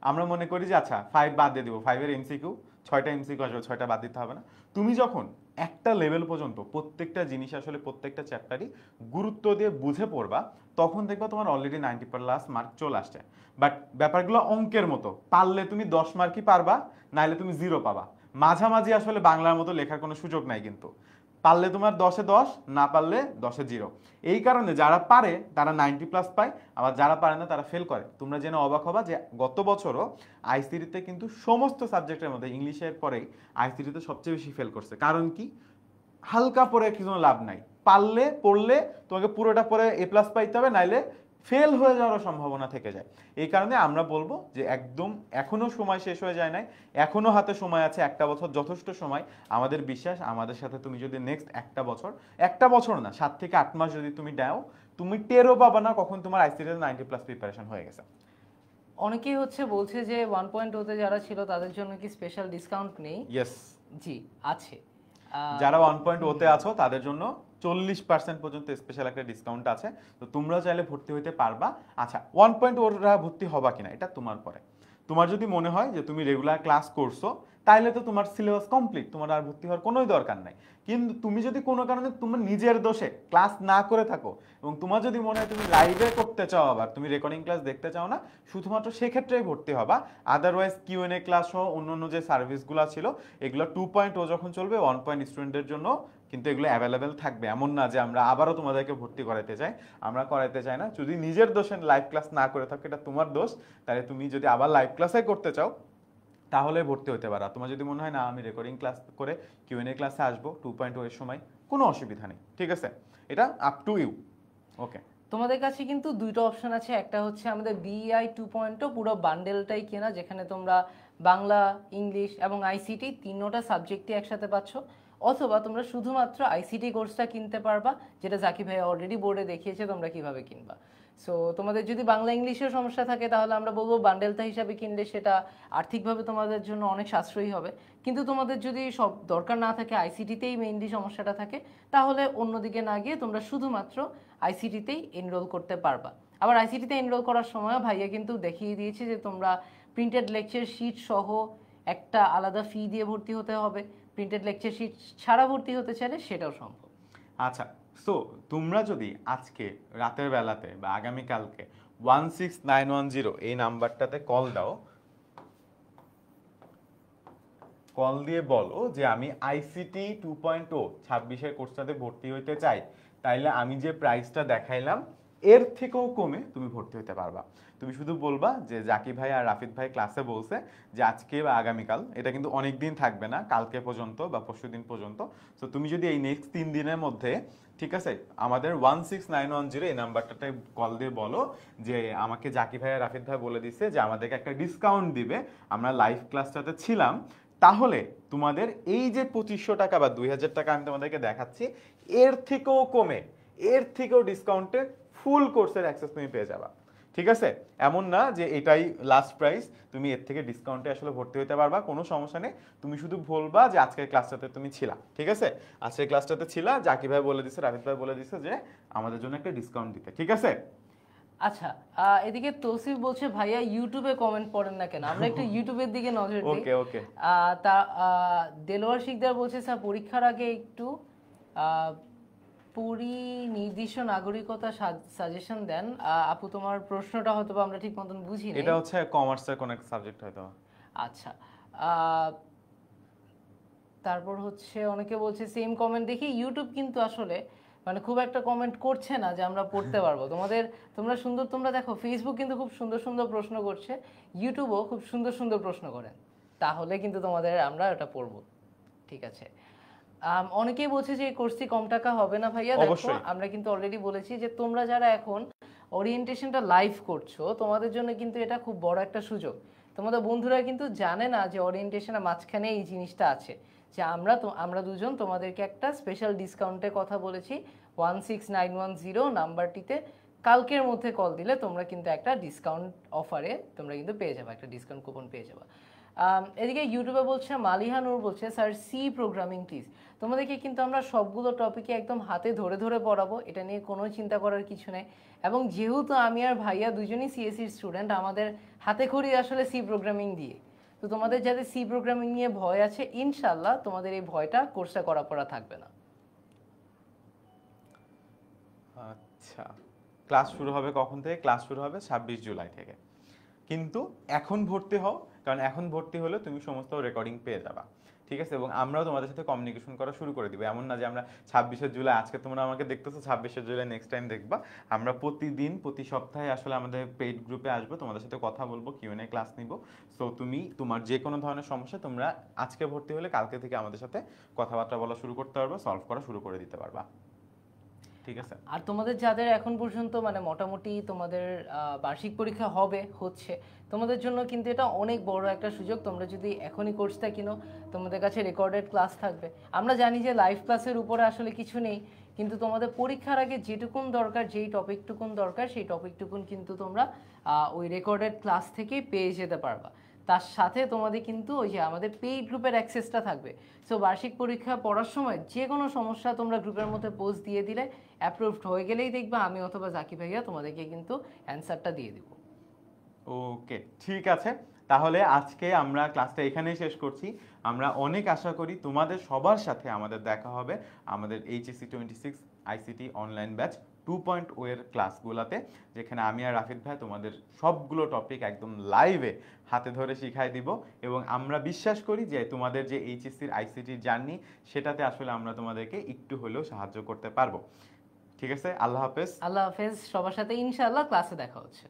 আমরা মনে করি যে আচ্ছা 5 বাদ দিয়ে দিব, 5-এর এমসিকিউ 6টা এমসিকিউ আসবে, 6টা বাদ দিতে হবে না। তুমি যখন একটা লেভেল পর্যন্ত প্রত্যেকটা জিনিস আসলে প্রত্যেকটা চ্যাপ্টারই গুরুত্ব দিয়ে বুঝে পড়বা, তখন দেখবা তোমার অলরেডি 90+ মার্ক চলে আসছে। বাট ব্যাপারগুলো অঙ্কের মতো, পারলে তুমি 10 মার্কই পারবা, নাইলে তুমি 0 পাবা। মাঝামাঝি আসলে বাংলার মতো লেখার কোনো সুযোগ নাই, কিন্তু পারলে তোমার 10-এ 10, না পারলে 10-এ 0। এই কারণে যারা পারে তারা 90+ পায়, আবার যারা পারে না তারা ফেল করে। তোমরা জেনে অবাক হবা যে গত বছরও আইসিটিতে কিন্তু সমস্ত সাবজেক্টের মধ্যে ইংলিশের পরেই আইসিটিতে সবচেয়ে বেশি ফেল করছে। কারণ কি? হালকা পড়ে কিছু লাভ নাই, পারলে পড়লে তোমাকে পুরোটা পড়ে এ প্লাস পাইতে হবে, নাইলে ফেল হয়ে যাওয়ার সম্ভাবনা থেকে যায়। এই কারণে আমরা বলবো যে একদম এখনো সময় শেষ হয়ে যায় নাই, এখনো হাতে সময় আছে, একটা বছর যথেষ্ট সময়। আমাদের বিশ্বাস, আমাদের সাথে তুমি যদি নেক্সট একটা বছর না 7 থেকে 8 মাস যদি তুমি দাও, তুমি টেরও পাবা না কখন তোমার আইসিটিতে 90+ প্রিপারেশন হয়ে গেছে। অনেকেই বলছে যে 1.0 তে যারা ছিল তাদের জন্য কি স্পেশাল ডিসকাউন্ট নেই? ইয়েস, জি আছে। যারা 1.0 তে আছো তাদের জন্য 40% পর্যন্ত স্পেশাল একটা ডিসকাউন্ট আছে, তো তোমরা চাইলে ভর্তি হইতে পারবা। আচ্ছা, 1.0 ভর্তি হবা কিনা এটা তোমার পরে। তোমার যদি মনে হয় যে তুমি রেগুলার ক্লাস করছো, তাইলে তো তোমার সিলেবাস কমপ্লিট, তোমার আর ভর্তি হওয়ার কোনোই দরকার নাই। কিন্তু তুমি যদি কোনো কারণে তোমার নিজের দোষে ক্লাস না করে থাকো, এবং তোমার যদি মনে হয় তুমি লাইভে করতে চাও, আবার তুমি রেকর্ডিং ক্লাস দেখতে চাও না, শুধুমাত্র সেক্ষেত্রেই ভর্তি হবা। আদারওয়াইজ কিউএনএ ক্লাস সহ অন্য যে সার্ভিসগুলো ছিল এগুলো 2.0 যখন চলবে 1. স্টুডেন্টের জন্য কিন্তু এগুলো অ্যাভেলেবেল থাকবে। এমন না যে আমরা আবারও তোমাদেরকে ভর্তি করাইতে চাই, আমরা করাইতে চাই না। যদি নিজের দোষে লাইভ ক্লাস না করে থাকো, এটা তোমার দোষ। তাহলে তুমি যদি আবার লাইভ ক্লাসে করতে চাও তাহলে ভর্তি হতে পারো। তোমার যদি মনে হয় না আমি রেকর্ডিং ক্লাস করে কিউএনএ ক্লাসে আসবো 2.0 এর সময়, কোনো অসুবিধা নেই, ঠিক আছে। এটা আপ টু ইউ। ওকে, তোমাদের কাছে কিন্তু দুইটা অপশন আছে। একটা হচ্ছে আমাদের বিআই 2.0 পুরো বান্ডেলটাই কেনা, যেখানে তোমরা বাংলা, ইংলিশ এবং আইসিটি তিনটা সাবজেক্টই একসাথে পাচ্ছ। অথবা তোমরা শুধুমাত্র আইসিটি কোর্সটা কিনতে পারবা, যেটা জাকি ভাই অলরেডি বোর্ডে দেখিয়েছে তোমরা কিভাবে কিনবা। সো তোমাদের যদি বাংলা ইংলিশের সমস্যা থাকে তাহলে আমরা বলবো বান্ডেলটা হিসাবে কিনলে সেটা আর্থিকভাবে তোমাদের জন্য অনেক সাশ্রয়ী হবে। কিন্তু তোমাদের যদি সব দরকার না থাকে, আইসিটিতেই মেইনলি সমস্যাটা থাকে, তাহলে অন্যদিকে না গিয়ে তোমরা শুধুমাত্র আইসিটিতেই এনরোল করতে পারবা। আবার আইসিটিতে এনরোল করার সময় ভাইয়া কিন্তু দেখিয়ে দিয়েছে যে তোমরা প্রিন্টেড লেকচার শিট সহ একটা আলাদা ফি দিয়ে ভর্তি হতে হবে। প্রিন্টেড লেকচার শিট ছাড়া ভর্তি হতে চাইলে সেটাও সম্ভব। আচ্ছা, সো তোমরা যদি আজকে রাতের বেলাতে বা আগামীকালকে 16910 এই নাম্বারটাতে কল দাও, কল দিয়ে বলো যে আমি আইসিটি 2.0 26-এর কোর্সটাতে ভর্তি হইতে চাই, তাইলে আমি যে প্রাইসটা দেখাইলাম এর থেকেও কমে তুমি ভর্তি হতে পারবা। তুমি শুধু বলবা যে জাকি ভাই আর রাফিদ ভাই ক্লাসে বলছে যে আজকে বা আগামীকাল, এটা কিন্তু অনেক দিন থাকবে না, কালকে পর্যন্ত বা পরশুদিন পর্যন্ত। সো তুমি যদি এই নেক্সট 3 দিনের মধ্যে, ঠিক আছে, আমাদের 16910 এই নাম্বারটাতে কল দিয়ে বলো যে আমাকে জাকি ভাই আর রাফিদ ভাই বলে দিচ্ছে যে আমাদেরকে একটা ডিসকাউন্ট দিবে, আমরা লাইভ ক্লাসটাতে ছিলাম, তাহলে তোমাদের এই যে 2500 টাকা বা 2000 টাকা আমি তোমাদেরকে দেখাচ্ছি, এর থেকেও কমে, এর থেকেও ডিসকাউন্টে ফুল কোর্সের অ্যাক্সেস তুমি পেয়ে যাবা। ঠিক আছে, এমন না যে এটাই লাস্ট প্রাইস, তুমি এর থেকে ডিসকাউন্টে আসলে ভর্তি হতে পারবা, কোনো সমস্যা নেই। তুমি শুধু বলবা যে আজকের ক্লাসটাতে তুমি ছিলা, ঠিক আছে, আজকের ক্লাসটাতে ছিলা, জাকি ভাই বলে দিছে, রাফিদ ভাই বলে দিছে যে আমাদের জন্য একটা ডিসকাউন্ট দিতে, ঠিক আছে। আচ্ছা, এদিকে তৌসিফ বলছে ভাইয়া ইউটিউবে কমেন্ট পড়েন না কেন? আমরা একটু ইউটিউবের দিকে নজর দিই। ওকে ওকে। তা দেলোয়ার শিকদার বলছে স্যার পরীক্ষার আগে একটু পরিনির্দিষ্ট নাগরিকতা সাজেশন দেন। আপু তোমার প্রশ্নটা হয়তো আমরা ঠিক মতন বুঝিনি। এটা হচ্ছে কমার্সের কোন একটা সাবজেক্ট হয়তো। আচ্ছা, তারপর হচ্ছে অনেকে বলছে সেম কমেন্ট দেখি ইউটিউব কিন্তু আসলে মানে খুব একটা কমেন্ট করছে না যে আমরা পড়তে পারবো। তোমরা দেখো ফেসবুক কিন্তু খুব সুন্দর সুন্দর প্রশ্ন করছে, ইউটিউবও খুব সুন্দর সুন্দর প্রশ্ন করেন, তাহলে কিন্তু তোমাদের আমরা এটা পড়বো। ঠিক আছে, অনেকেই বলছে যে এই কোর্সটি কম টাকা হবে না ভাইয়া। দেখো আমরা কিন্তু অলরেডি বলেছি যে তোমরা যারা এখন ওরিয়েন্টেশনটা লাইভ করছো, তোমাদের জন্য কিন্তু এটা খুব বড় একটা সুযোগ। তোমাদের বন্ধুরা কিন্তু জানে না যে ওরিয়েন্টেশনের মাঝখানে এই জিনিসটা আছে, যে আমরা দুজন তোমাদেরকে একটা স্পেশাল ডিসকাউন্টের কথা বলেছি। 16910 নাম্বারটিতে কালকের মধ্যে কল দিলে তোমরা কিন্তু একটা ডিসকাউন্ট অফারে তোমরা কিন্তু পেয়ে যাবে, একটা ডিসকাউন্ট কুপন পেয়ে যাবে। এদিকে ইউটিউবে বলছে মালিহা নূর বলছে স্যার সি প্রোগ্রামিং প্লিজ। তোমাদেরকে কিন্তু আমরা সবগুলো টপিকে একদম হাতে ধরে ধরে পড়াবো, এটা নিয়ে কোনো চিন্তা করার কিছু নেই। এবং যেহেতু আমি আর ভাইয়া দুজনই সিএসসির স্টুডেন্ট, আমাদের হাতে খড়ি আসলে সি প্রোগ্রামিং দিয়ে। তো তোমাদের যাদের সি প্রোগ্রামিং নিয়ে ভয় আছে, ইনশাল্লাহ তোমাদের এই ভয়টা কোর্সে করা পড়া থাকবে না। আচ্ছা, ক্লাস শুরু হবে কখন থেকে? ক্লাস শুরু হবে 26 জুলাই থেকে। কিন্তু এখন ভর্তি হও, কারণ এখন ভর্তি হলে তুমি সমস্ত রেকর্ডিং পেয়ে যাবা, ঠিক আছে। এবং আমরাও তোমাদের সাথে কমিউনিকেশন করা শুরু করে দিব। এমন না যে আমরা 26শে জুলাই, আজকে তোমরা আমাকে দেখতেছো, 26শে জুলাই নেক্সট টাইম দেখবা। আমরা প্রতিদিন প্রতি সপ্তাহে আসলে আমাদের পেইড গ্রুপে আসবো, তোমাদের সাথে কথা বলবো, কিউএনএ ক্লাস নিব। সো তুমি তোমার যে কোনো ধরনের সমস্যা তোমরা আজকে ভর্তি হলে কালকে থেকে আমাদের সাথে কথাবার্তা বলা শুরু করতে পারবা, সলভ করা শুরু করে দিতে পারবা, ঠিক আছে। আর তোমাদের যাদের এখন পর্যন্ত মানে মোটামুটি তোমাদের বার্ষিক পরীক্ষা হচ্ছে, তোমাদের জন্য কিন্তু এটা অনেক বড় একটা সুযোগ। তোমরা যদি এখনই কোর্সটা কিনো, তোমাদের কাছে রেকর্ডেড ক্লাস থাকবে। আমরা জানি যে লাইভ ক্লাসের উপরে আসলে কিছু নেই, কিন্তু তোমাদের পরীক্ষার আগে যেটুকুন দরকার, যেই টপিকটুকুন দরকার, সেই টপিকটুকুন কিন্তু তোমরা ওই রেকর্ডেড ক্লাস থেকেই পেয়ে যেতে পারবা। তার সাথে তোমাদের কিন্তু ওই যে আমাদের পেইড গ্রুপের অ্যাক্সেসটা থাকবে। সো বার্ষিক পরীক্ষা পড়ার সময় যে কোনো সমস্যা তোমরা গ্রুপের মধ্যে পোস্ট দিয়ে দিলে, অ্যাপ্রুভড হয়ে গেলেই দেখবা আমি অথবা জাকি ভাইয়া তোমাদেরকে কিন্তু অ্যান্সারটা দিয়ে দিব। ওকে, ঠিক আছে, তাহলে আজকে আমরা ক্লাসটা এখানেই শেষ করছি। আমরা অনেক আশা করি তোমাদের সবার সাথে আমাদের দেখা হবে আমাদের HSC 26 আইসিটি অনলাইন ব্যাচ 2.0 এর ক্লাসগুলোতে, যেখানে আমি আর রাফিদ ভাই তোমাদের সবগুলো টপিক একদম লাইভে হাতে ধরে শিখাই দিব। এবং আমরা বিশ্বাস করি যে তোমাদের যে এইচএসসির আইসিটির জার্নি, সেটাতে আসলে আমরা তোমাদেরকে একটু হলেও সাহায্য করতে পারবো। ঠিক আছে, আল্লাহ হাফেজ। আল্লাহ হাফেজ, সবার সাথে ইনশাআল্লাহ ক্লাসে দেখা হচ্ছে।